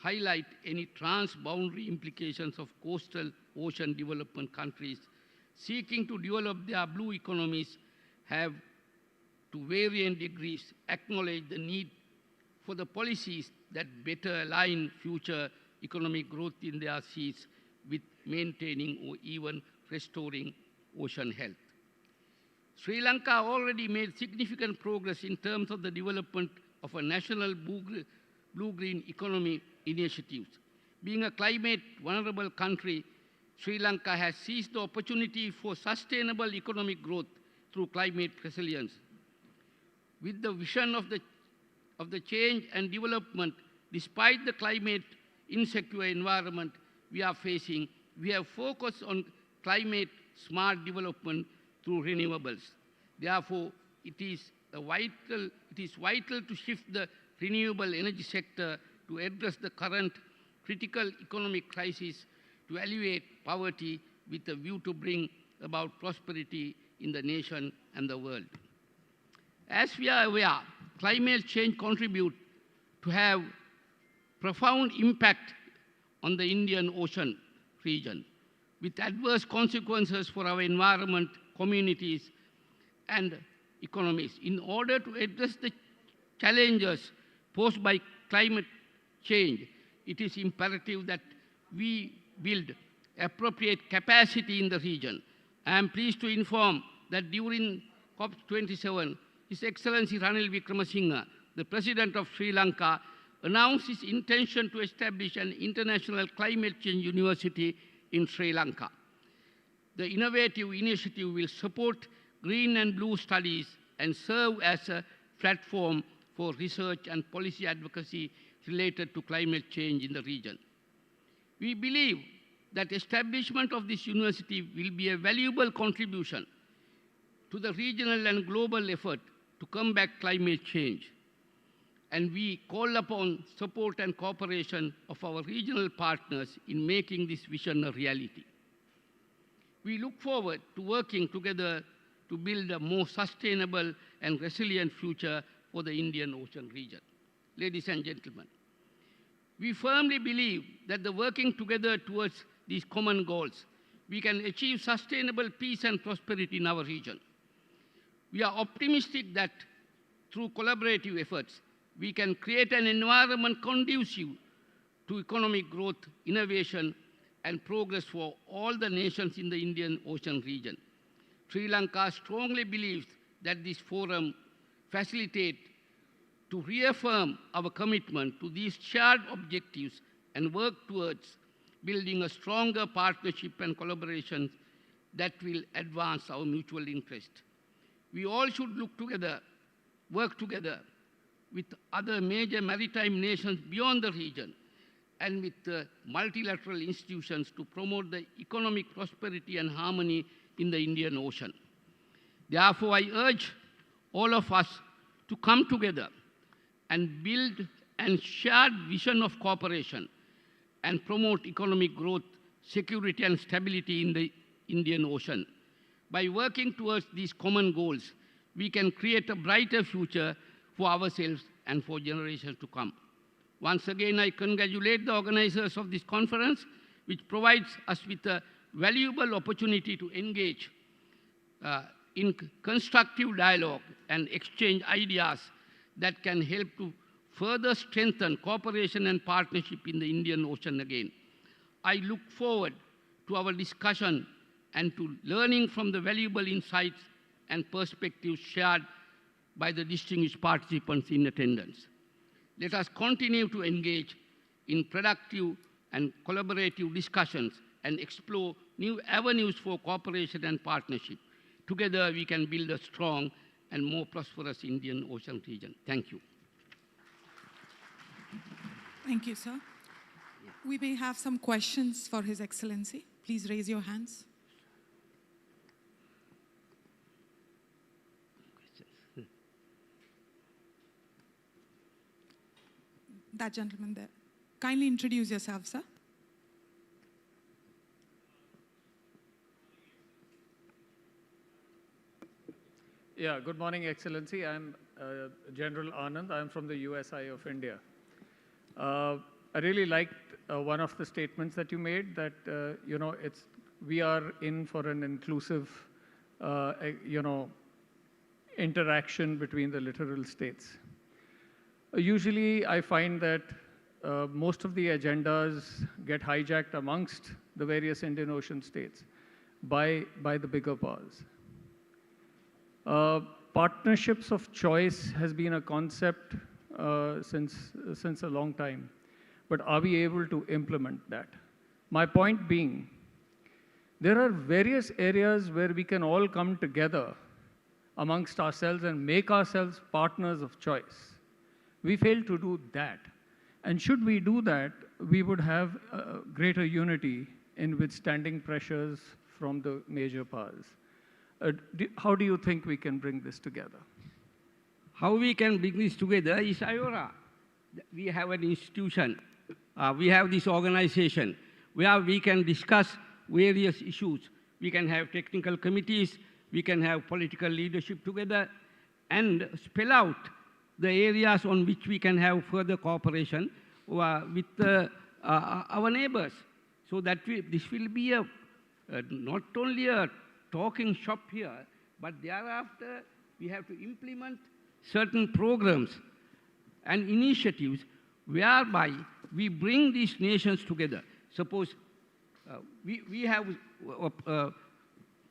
highlight any transboundary implications of coastal ocean development countries seeking to develop their blue economies have to varying degrees acknowledged the need for the policies that better align future economic growth in their seas with maintaining or even restoring ocean health. Sri Lanka already made significant progress in terms of the development of a national blue-green economy initiatives. Being a climate vulnerable country, Sri Lanka has seized the opportunity for sustainable economic growth through climate resilience. With the vision of the change and development, despite the climate insecure environment we are facing, we have focused on climate smart development through renewables. Therefore, it is vital to shift the renewable energy sector to address the current critical economic crisis, to alleviate poverty with a view to bring about prosperity in the nation and the world. As we are aware, climate change contributes to have profound impact on the Indian Ocean region, with adverse consequences for our environment, communities, and economies. In order to address the challenges posed by climate change, it is imperative that we build appropriate capacity in the region. I am pleased to inform that during COP27, His Excellency Ranil Wickremesinghe, the President of Sri Lanka, announced his intention to establish an international climate change university in Sri Lanka. The innovative initiative will support green and blue studies and serve as a platform for research and policy advocacy related to climate change in the region. We believe that establishment of this university will be a valuable contribution to the regional and global effort to combat climate change. And we call upon support and cooperation of our regional partners in making this vision a reality. We look forward to working together to build a more sustainable and resilient future for the Indian Ocean region. Ladies and gentlemen, we firmly believe that the working together towards these common goals, we can achieve sustainable peace and prosperity in our region. We are optimistic that through collaborative efforts, we can create an environment conducive to economic growth, innovation, and progress for all the nations in the Indian Ocean region. Sri Lanka strongly believes that this forum facilitates to reaffirm our commitment to these shared objectives and work towards building a stronger partnership and collaboration that will advance our mutual interest. We all should work together with other major maritime nations beyond the region and with multilateral institutions to promote the economic prosperity and harmony in the Indian Ocean. Therefore, I urge all of us to come together and build a shared vision of cooperation and promote economic growth, security, and stability in the Indian Ocean. By working towards these common goals, we can create a brighter future for ourselves and for generations to come. Once again, I congratulate the organizers of this conference, which provides us with a valuable opportunity to engage in constructive dialogue and exchange ideas that can help to further strengthen cooperation and partnership in the Indian Ocean again. I look forward to our discussion and to learning from the valuable insights and perspectives shared by the distinguished participants in attendance. Let us continue to engage in productive and collaborative discussions and explore new avenues for cooperation and partnership. Together, we can build a strong and more prosperous Indian Ocean region. Thank you. Thank you, sir. We may have some questions for His Excellency. Please raise your hands. That gentleman there. Kindly introduce yourself, sir. Yeah, good morning, Excellency. I'm General Anand. I'm from the USI of India. I really liked one of the statements that you made that, we are in for an inclusive, interaction between the littoral states. Usually, I find that most of the agendas get hijacked amongst the various Indian Ocean states by the bigger powers. Partnerships of choice has been a concept since a long time, but are we able to implement that? My point being, there are various areas where we can all come together amongst ourselves and make ourselves partners of choice. We fail to do that. And should we do that, we would have greater unity in withstanding pressures from the major powers. How do you think we can bring this together? How we can bring this together is IORA. We have an institution, we have this organization where we can discuss various issues. We can have technical committees, we can have political leadership together, and spell out the areas on which we can have further cooperation with our neighbors. So that this will be not only a talking shop here, but thereafter we have to implement certain programs and initiatives whereby we bring these nations together. Suppose we have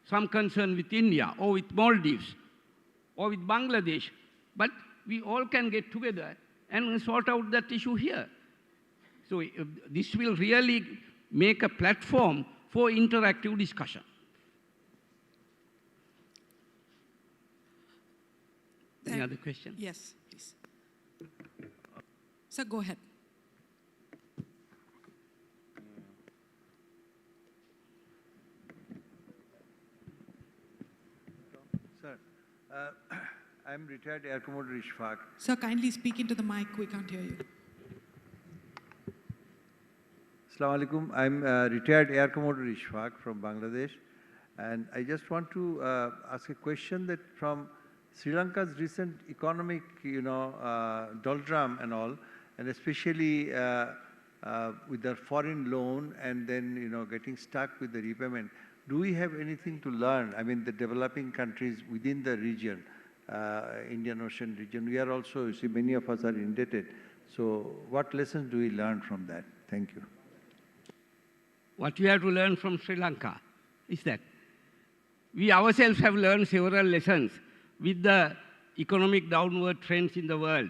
some concern with India or with Maldives or with Bangladesh, but we all can get together and sort out that issue here. So this will really make a platform for interactive discussion. Any other question? Yes, please. Sir, go ahead. Sir, I'm retired Air Commodore Ishfaq. Sir, kindly speak into the mic. We can't hear you. Assalamu alaikum. I'm retired Air Commodore Ishfaq from Bangladesh. And I just want to ask a question that from Sri Lanka's recent economic, doldrum and all, and especially with their foreign loan and then, getting stuck with the repayment, do we have anything to learn? I mean, the developing countries within the region, Indian Ocean region, we are also, you see, many of us are indebted. So what lessons do we learn from that? Thank you. What we have to learn from Sri Lanka is that we ourselves have learned several lessons with the economic downward trends in the world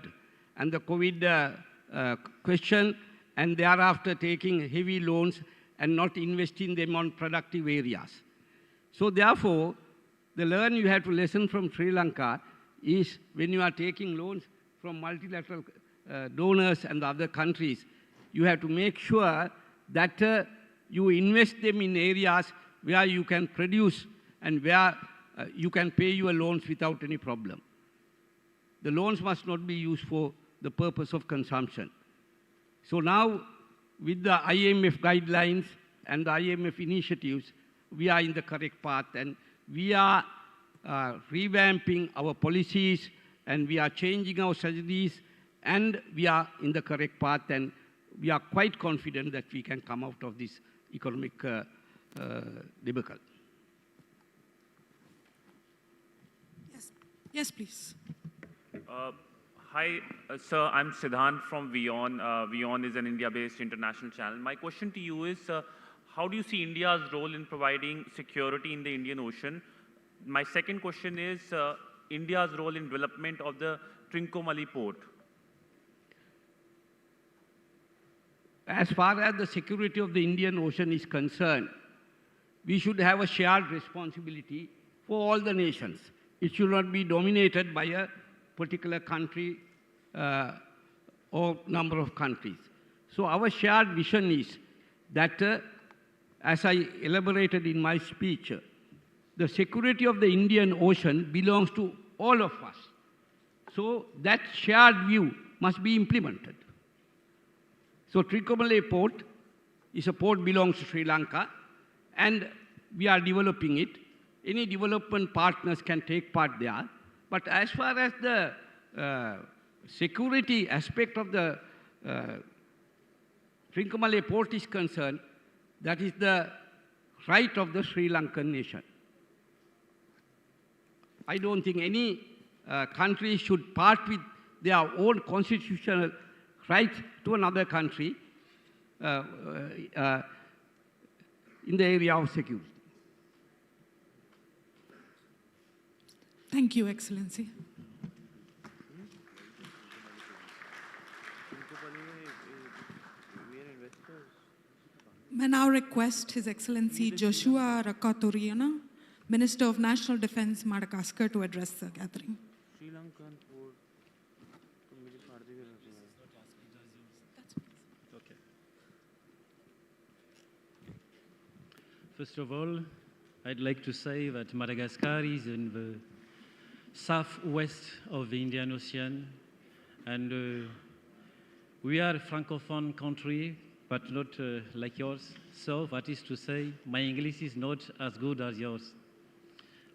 and the COVID question, and thereafter taking heavy loans and not investing them on productive areas. So therefore, the learn you have to lesson from Sri Lanka is when you are taking loans from multilateral donors and other countries, you have to make sure that you invest them in areas where you can produce and where you can pay your loans without any problem. The loans must not be used for the purpose of consumption. So now, with the IMF guidelines and the IMF initiatives, we are in the correct path, and we are revamping our policies, and we are changing our strategies, and we are in the correct path, and we are quite confident that we can come out of this economic debacle. Yes, please. Hi, sir. I'm Siddhant from Vion. Vion is an India-based international channel. My question to you is, how do you see India's role in providing security in the Indian Ocean? My second question is, India's role in development of the Trincomalee port. As far as the security of the Indian Ocean is concerned, we should have a shared responsibility for all the nations. It should not be dominated by a particular country or number of countries. So our shared vision is that, as I elaborated in my speech, the security of the Indian Ocean belongs to all of us. So that shared view must be implemented. So Trincomalee Port is a port belongs to Sri Lanka, and we are developing it. Any development partners can take part there. But as far as the security aspect of the Trincomalee Port is concerned, that is the right of the Sri Lankan nation. I don't think any country should part with their own constitutional right to another country in the area of security. Thank you, Excellency. May now request His Excellency Josoa Rakotoarijaona, Minister of National Defense, Madagascar, to address the gathering. First of all, I'd like to say that Madagascar is in the southwest of the Indian Ocean, and we are a francophone country, but not like yours. So that is to say, my English is not as good as yours.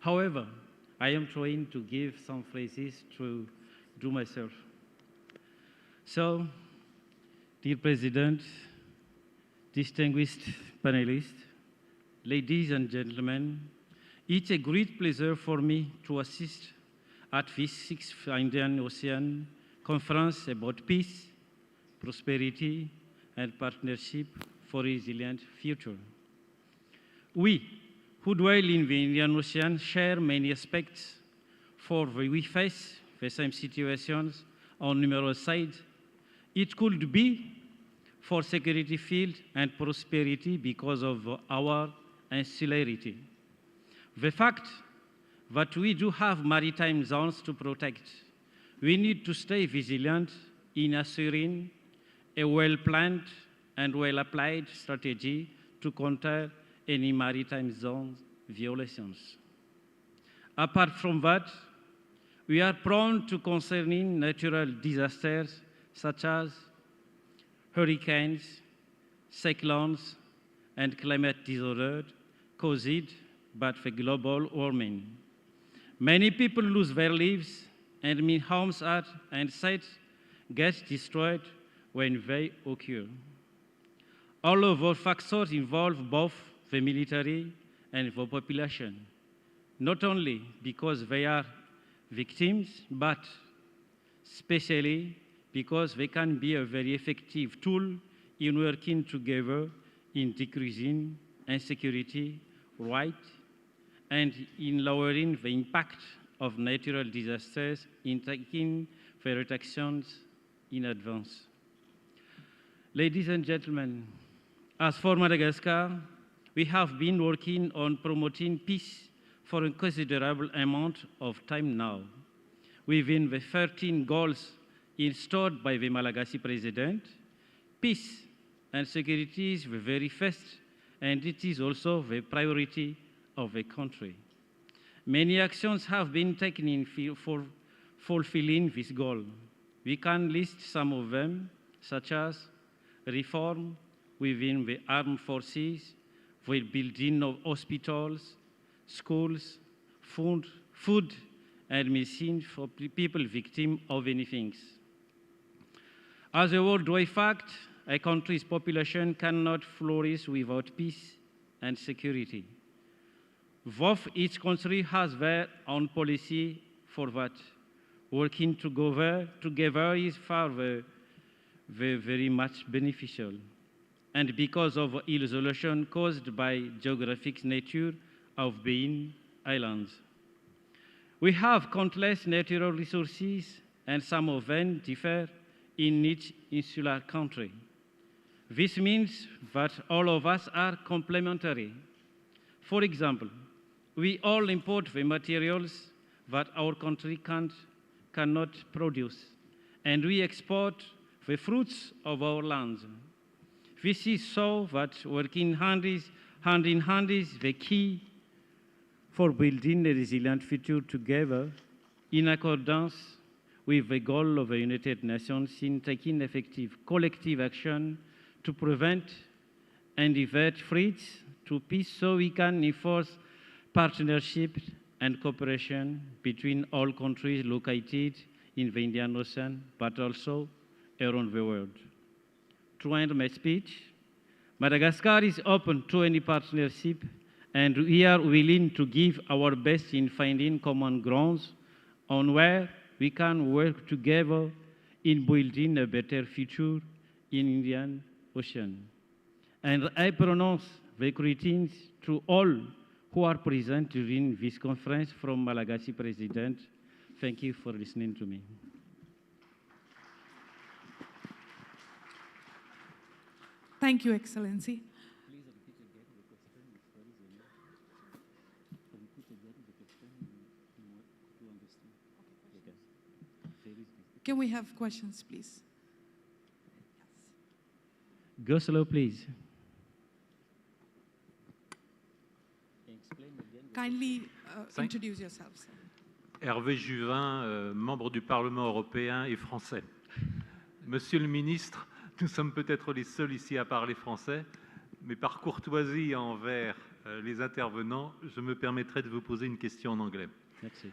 However, I am trying to give some phrases to do myself. So, dear President, distinguished panelists, ladies and gentlemen, it's a great pleasure for me to assist at this 6th Indian Ocean Conference about peace, prosperity, and partnership for a resilient future. We, who dwell in the Indian Ocean, share many aspects, for we face the same situations on numerous sides. It could be for security field and prosperity because of our insularity. The fact that we do have maritime zones to protect, we need to stay vigilant in assuring a well-planned and well-applied strategy to counter any maritime zone violations. Apart from that, we are prone to concerning natural disasters such as hurricanes, cyclones, and climate disorder caused by the global warming. Many people lose their lives, and many homes and sites get destroyed when they occur. All of those factors involve both the military and the population, not only because they are victims, but especially because they can be a very effective tool in working together in decreasing insecurity, right, and in lowering the impact of natural disasters in taking fair actions in advance. Ladies and gentlemen, as for Madagascar, we have been working on promoting peace for a considerable amount of time now. Within the 13 goals installed by the Malagasy president, peace and security is the very first, and it is also the priority of the country. Many actions have been taken for fulfilling this goal. We can list some of them, such as reform within the armed forces, the building of hospitals, schools, food and medicine for people victims of anything. As a worldwide fact, a country's population cannot flourish without peace and security. Both each country has their own policy for that. Working together is very much beneficial. And because of isolation caused by geographic nature of being islands. We have countless natural resources, and some of them differ in each insular country. This means that all of us are complementary. For example, we all import the materials that our country cannot produce, and we export the fruits of our lands. This is so that working hand in hand is the key for building a resilient future together in accordance with the goal of the United Nations in taking effective collective action to prevent and avert threats to peace so we can enforce partnership and cooperation between all countries located in the Indian Ocean, but also around the world. To end my speech, Madagascar is open to any partnership, and we are willing to give our best in finding common grounds on where we can work together in building a better future in Indian Ocean. And I pronounce the greetings to all who are present during this conference from Malagasy President. Thank you for listening to me. Thank you, Excellency. Can we have questions, please? Go slow, please. Kindly introduce yourselves. Hervé Juvin, membre du Parlement européen et français. Monsieur le ministre, nous sommes peut-être les seuls ici à parler français, mais par courtoisie envers les intervenants, je me permettrai de vous poser une question en anglais. Merci.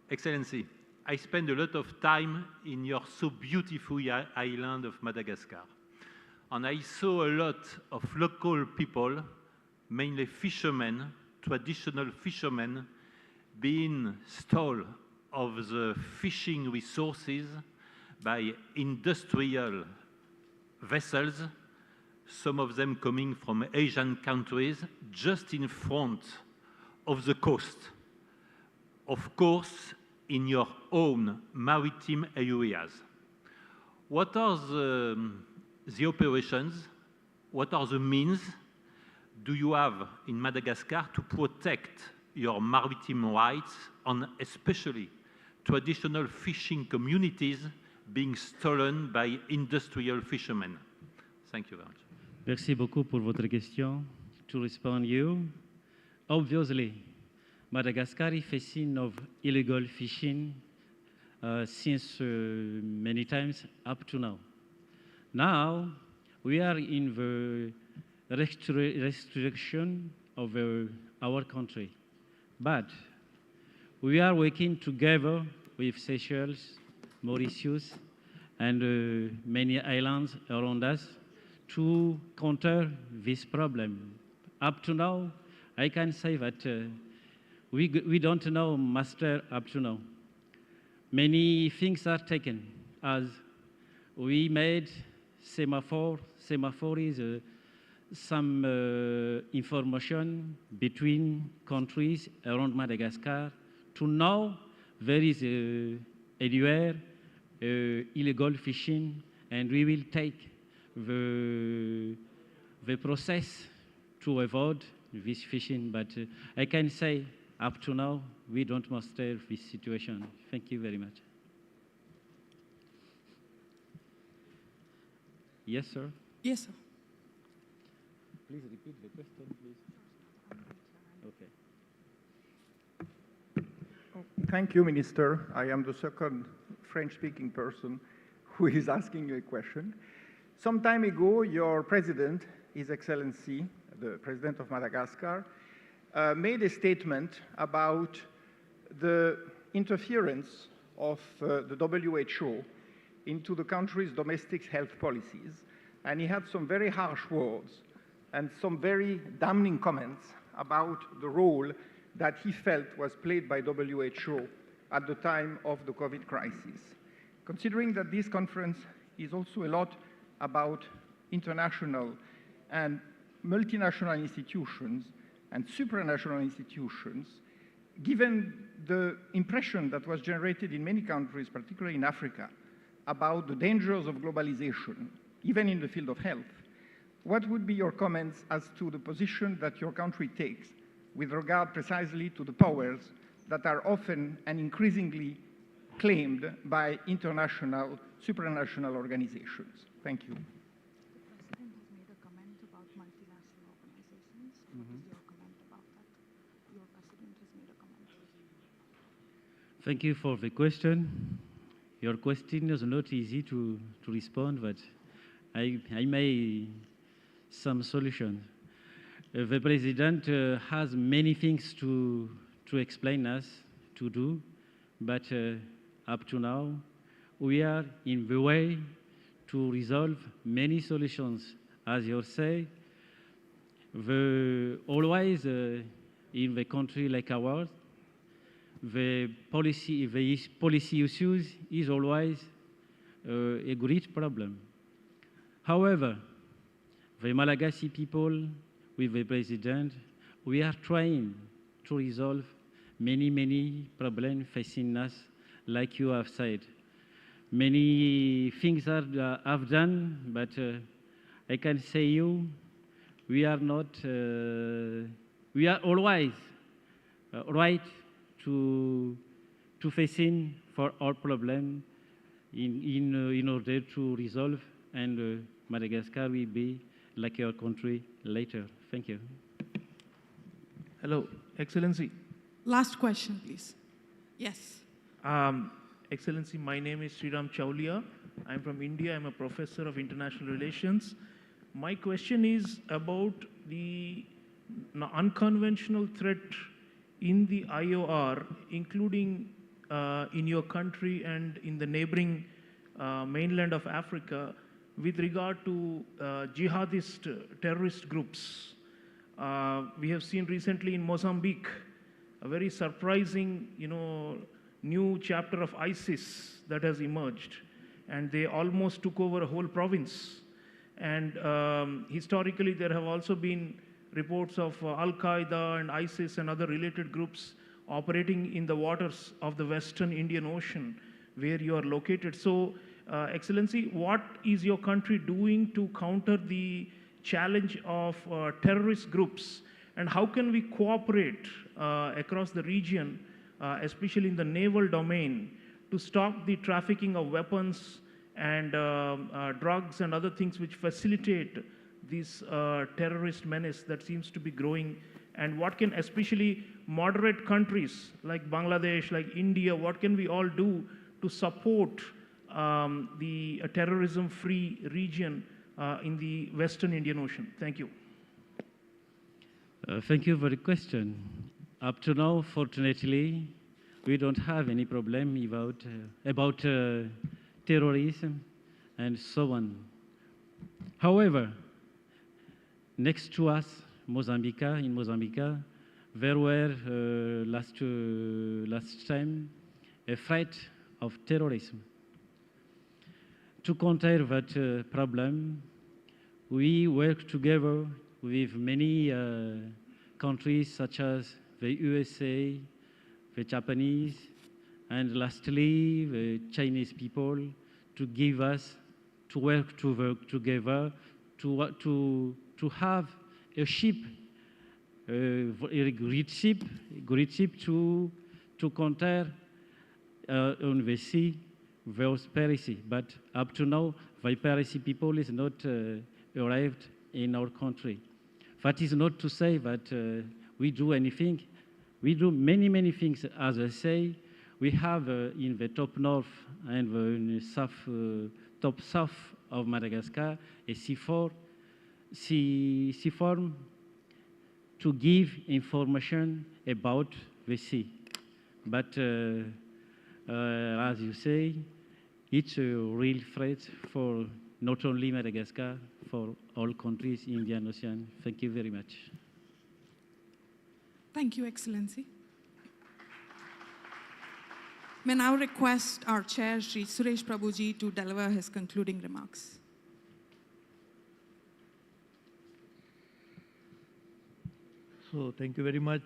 Excellency, I spend a lot of time in your so beautiful island of Madagascar, and I saw a lot of local people, mainly fishermen, traditional fishermen, being stole of the fishing resources by industrial vessels, some of them coming from Asian countries, just in front of the coast. Of course, in your own maritime areas. What are the operations? What are the means do you have in Madagascar to protect your maritime rights, and especially traditional fishing communities being stolen by industrial fishermen? Thank you very much. Merci beaucoup pour votre question. To respond you, obviously, Madagascar is facing of illegal fishing since many times up to now. Now, we are in the restriction of our country, but we are working together with Seychelles, Mauritius, and many islands around us to counter this problem. Up to now, I can say that we don't know master up to now. Many things are taken as we made semaphore. Semaphore is some information between countries around Madagascar to know there is anywhere illegal fishing, and we will take the process to avoid this fishing. But I can say up to now, we don't master this situation. Thank you very much. Yes, sir. Yes, sir. Please repeat the question, please. Okay. Thank you, Minister. I am the second French-speaking person who is asking you a question. Some time ago, your president, His Excellency, the President of Madagascar, made a statement about the interference of the WHO into the country's domestic health policies. And he had some very harsh words and some very damning comments about the role that he felt was played by WHO at the time of the COVID crisis. Considering that this conference is also a lot about international and multinational institutions and supranational institutions, given the impression that was generated in many countries, particularly in Africa, about the dangers of globalization, even in the field of health, what would be your comments as to the position that your country takes with regard precisely to the powers that are often and increasingly claimed by international, supranational organizations? Thank you. Thank you for the question. Your question is not easy to respond, but I made some solutions. The president has many things to explain us, to do, but up to now, we are in the way to resolve many solutions. As you say, always in the country like ours, the policy issues is always a great problem. However, the Malagasy people, with the president, we are trying to resolve many problems facing us, like you have said. Many things are have done, but I can say you, we are not, we are always right to facing for our problem in order to resolve, and Madagascar will be like your country later. Thank you. Hello, Excellency. Last question, please. Yes. Excellency, my name is Sriram Chaulia. I'm from India. I'm a professor of international relations. My question is about the unconventional threat in the IOR, including in your country and in the neighboring mainland of Africa, with regard to jihadist terrorist groups. We have seen recently in Mozambique a very surprising, new chapter of ISIS that has emerged, and they almost took over a whole province. And historically, there have also been reports of Al-Qaeda and ISIS and other related groups operating in the waters of the Western Indian Ocean, where you are located. So, Excellency, what is your country doing to counter the challenge of terrorist groups, and how can we cooperate across the region, especially in the naval domain, to stop the trafficking of weapons and drugs and other things which facilitate this terrorist menace that seems to be growing? And what can especially moderate countries like Bangladesh, like India, what can we all do to support the terrorism-free region in the Western Indian Ocean? Thank you. Thank you for the question. Up to now, fortunately, we don't have any problem about terrorism and so on. However, next to us, in Mozambique, there were last time a threat of terrorism. To counter that problem, we work together with many countries such as the USA, the Japanese, and lastly, the Chinese people, to work together to have a ship, a great ship to counter on the sea those piracy. But up to now, the piracy people is not arrived in our country. That is not to say that we do anything. We do many things. As I say, we have in the top north and the top south of Madagascar a C4 to give information about the sea. But as you say, it's a real threat for not only Madagascar, for all countries in the Indian Ocean. Thank you very much. Thank you, Excellency. May now request our chair, Shri Suresh Prabhu ji, to deliver his concluding remarks. So thank you very much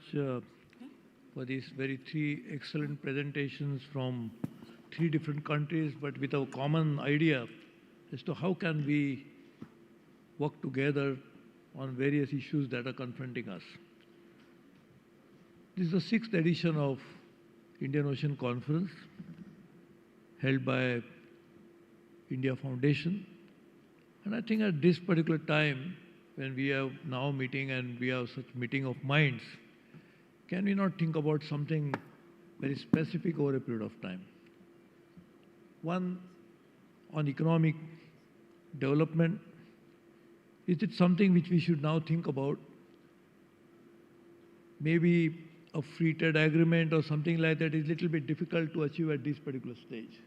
for these three excellent presentations from three different countries, but with a common idea as to how can we work together on various issues that are confronting us. This is the 6th edition of Indian Ocean Conference held by India Foundation. And I think at this particular time, when we are now meeting and we have such meeting of minds, can we not think about something very specific over a period of time. One, on economic development, is it something which we should now think about? Maybe a free trade agreement or something like that is a little bit difficult to achieve at this particular stage.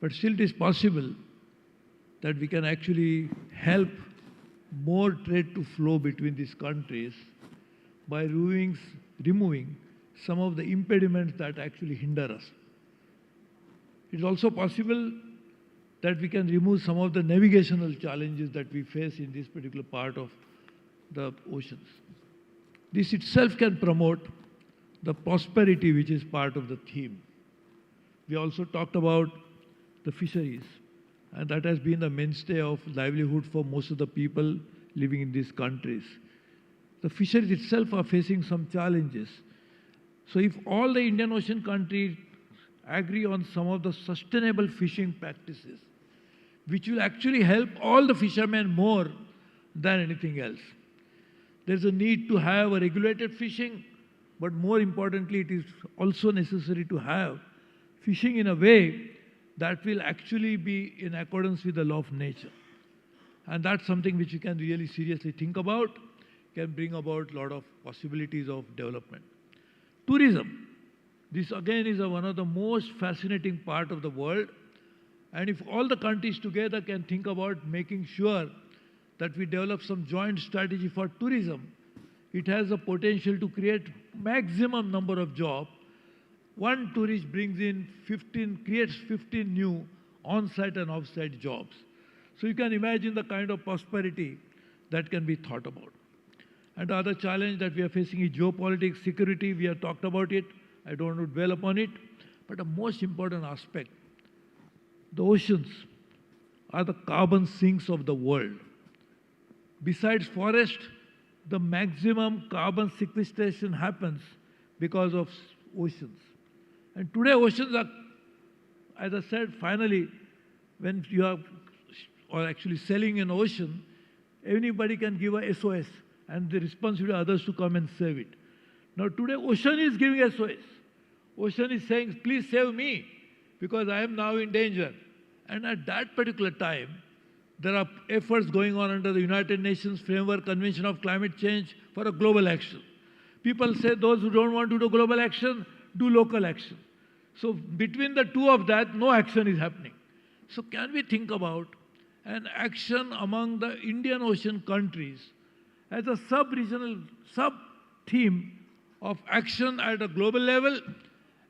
But still it is possible that we can actually help more trade to flow between these countries by removing some of the impediments that actually hinder us. It is also possible that we can remove some of the navigational challenges that we face in this particular part of the oceans. This itself can promote the prosperity which is part of the theme. We also talked about the fisheries, and that has been the mainstay of livelihood for most of the people living in these countries. The fisheries itself are facing some challenges. So if all the Indian Ocean countries agree on some of the sustainable fishing practices, which will actually help all the fishermen more than anything else. There's a need to have a regulated fishing, but more importantly, it is also necessary to have fishing in a way that will actually be in accordance with the law of nature. And that's something which you can really seriously think about, can bring about a lot of possibilities of development. Tourism. This again is one of the most fascinating part of the world. And if all the countries together can think about making sure that we develop some joint strategy for tourism, it has the potential to create maximum number of jobs. One tourist brings in 15, creates 15 new on-site and off-site jobs. So you can imagine the kind of prosperity that can be thought about. And the other challenge that we are facing is geopolitics, security. We have talked about it. I don't want to dwell upon it. But the most important aspect, the oceans are the carbon sinks of the world. Besides forest, the maximum carbon sequestration happens because of oceans. And today oceans are, as I said, finally, when you are or actually selling an ocean, anybody can give a SOS and the responsibility of others to come and save it. Now today ocean is giving SOS. Ocean is saying, please save me because I am now in danger. And at that particular time, there are efforts going on under the United Nations Framework Convention of Climate Change for a global action. People say those who don't want to do global action, do local action. So between the two of that, no action is happening. So can we think about an action among the Indian Ocean countries as a sub-regional, sub-theme of action at a global level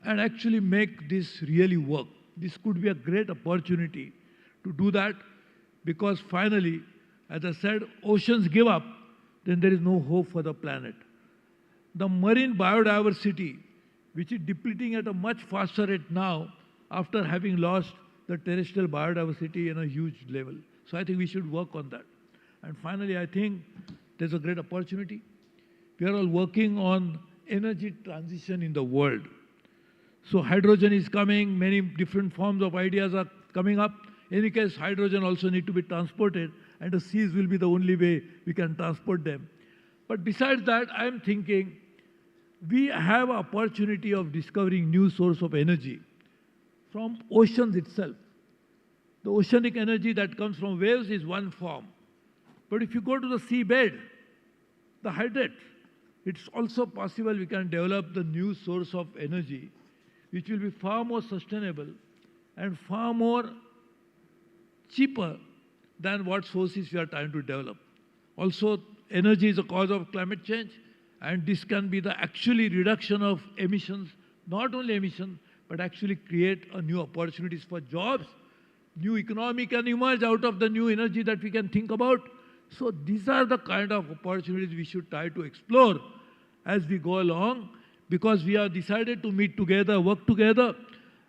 and actually make this really work? This could be a great opportunity to do that because finally, as I said, oceans give up, then there is no hope for the planet. The marine biodiversity, which is depleting at a much faster rate now after having lost the terrestrial biodiversity in a huge level. So I think we should work on that. And finally, I think there's a great opportunity. We are all working on energy transition in the world. So hydrogen is coming, many different forms of ideas are coming up. In any case, hydrogen also need to be transported, and the seas will be the only way we can transport them. But besides that, I am thinking we have an opportunity of discovering new source of energy from oceans itself. The oceanic energy that comes from waves is one form. But if you go to the seabed, the hydrate, it's also possible we can develop the new source of energy which will be far more sustainable and far more cheaper than what sources we are trying to develop. Also, energy is a cause of climate change, and this can be the actually reduction of emissions, not only emissions, but actually create a new opportunities for jobs. New economy can emerge out of the new energy that we can think about. So these are the kind of opportunities we should try to explore as we go along, because we have decided to meet together, work together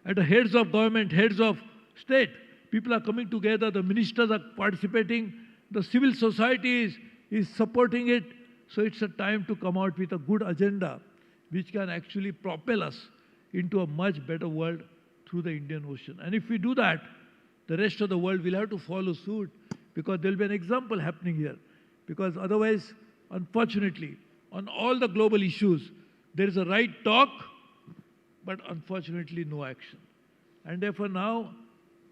at the heads of government, heads of state. People are coming together, the ministers are participating, the civil society is supporting it. So it's a time to come out with a good agenda which can actually propel us into a much better world through the Indian Ocean. And if we do that, the rest of the world will have to follow suit, because there will be an example happening here. Because otherwise, unfortunately, on all the global issues, there is a right talk, but unfortunately no action. And therefore now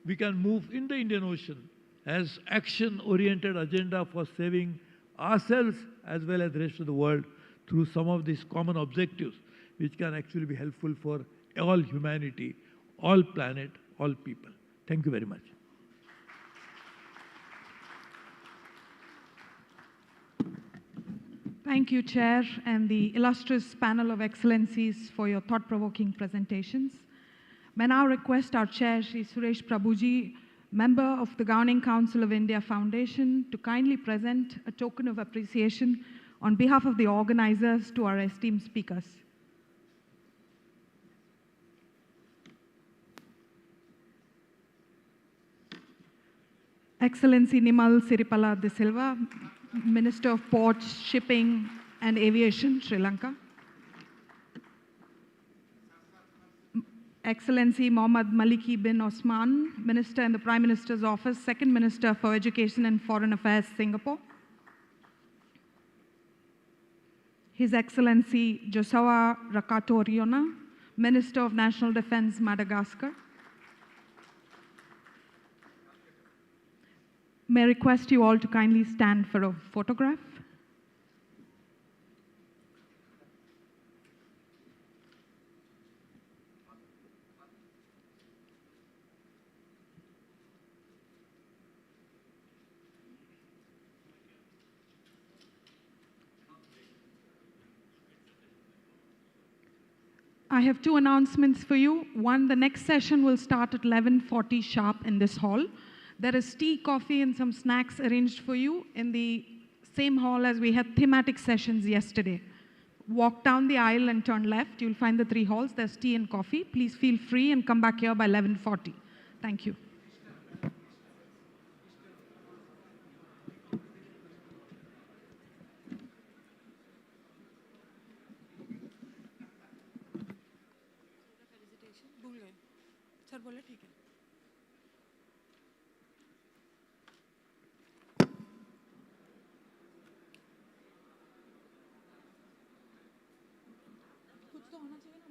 we can move in the Indian Ocean as action-oriented agenda for saving ourselves as well as the rest of the world through some of these common objectives, which can actually be helpful for all humanity, all planet, all people. Thank you very much. Thank you, Chair, and the illustrious panel of excellencies for your thought-provoking presentations. May now request our Chair, Shri Suresh Prabhu, member of the Governing Council of India Foundation, to kindly present a token of appreciation on behalf of the organizers to our esteemed speakers. Excellency Nimal Siripala de Silva, Minister of Ports, Shipping and Aviation, Sri Lanka. Excellency Mohammad Maliki bin Osman, Minister in the Prime Minister's Office, Second Minister for Education and Foreign Affairs, Singapore. His Excellency Josoa Rakotoarijaona, Minister of National Defense, Madagascar. May I request you all to kindly stand for a photograph. I have two announcements for you. One, the next session will start at 11:40 sharp in this hall. There is tea, coffee, and some snacks arranged for you in the same hall as we had thematic sessions yesterday. Walk down the aisle and turn left. You'll find the three halls. There's tea and coffee. Please feel free and come back here by 11:40. Thank you. Sir बोले ठीक है कुछ तो होना चाहिए ना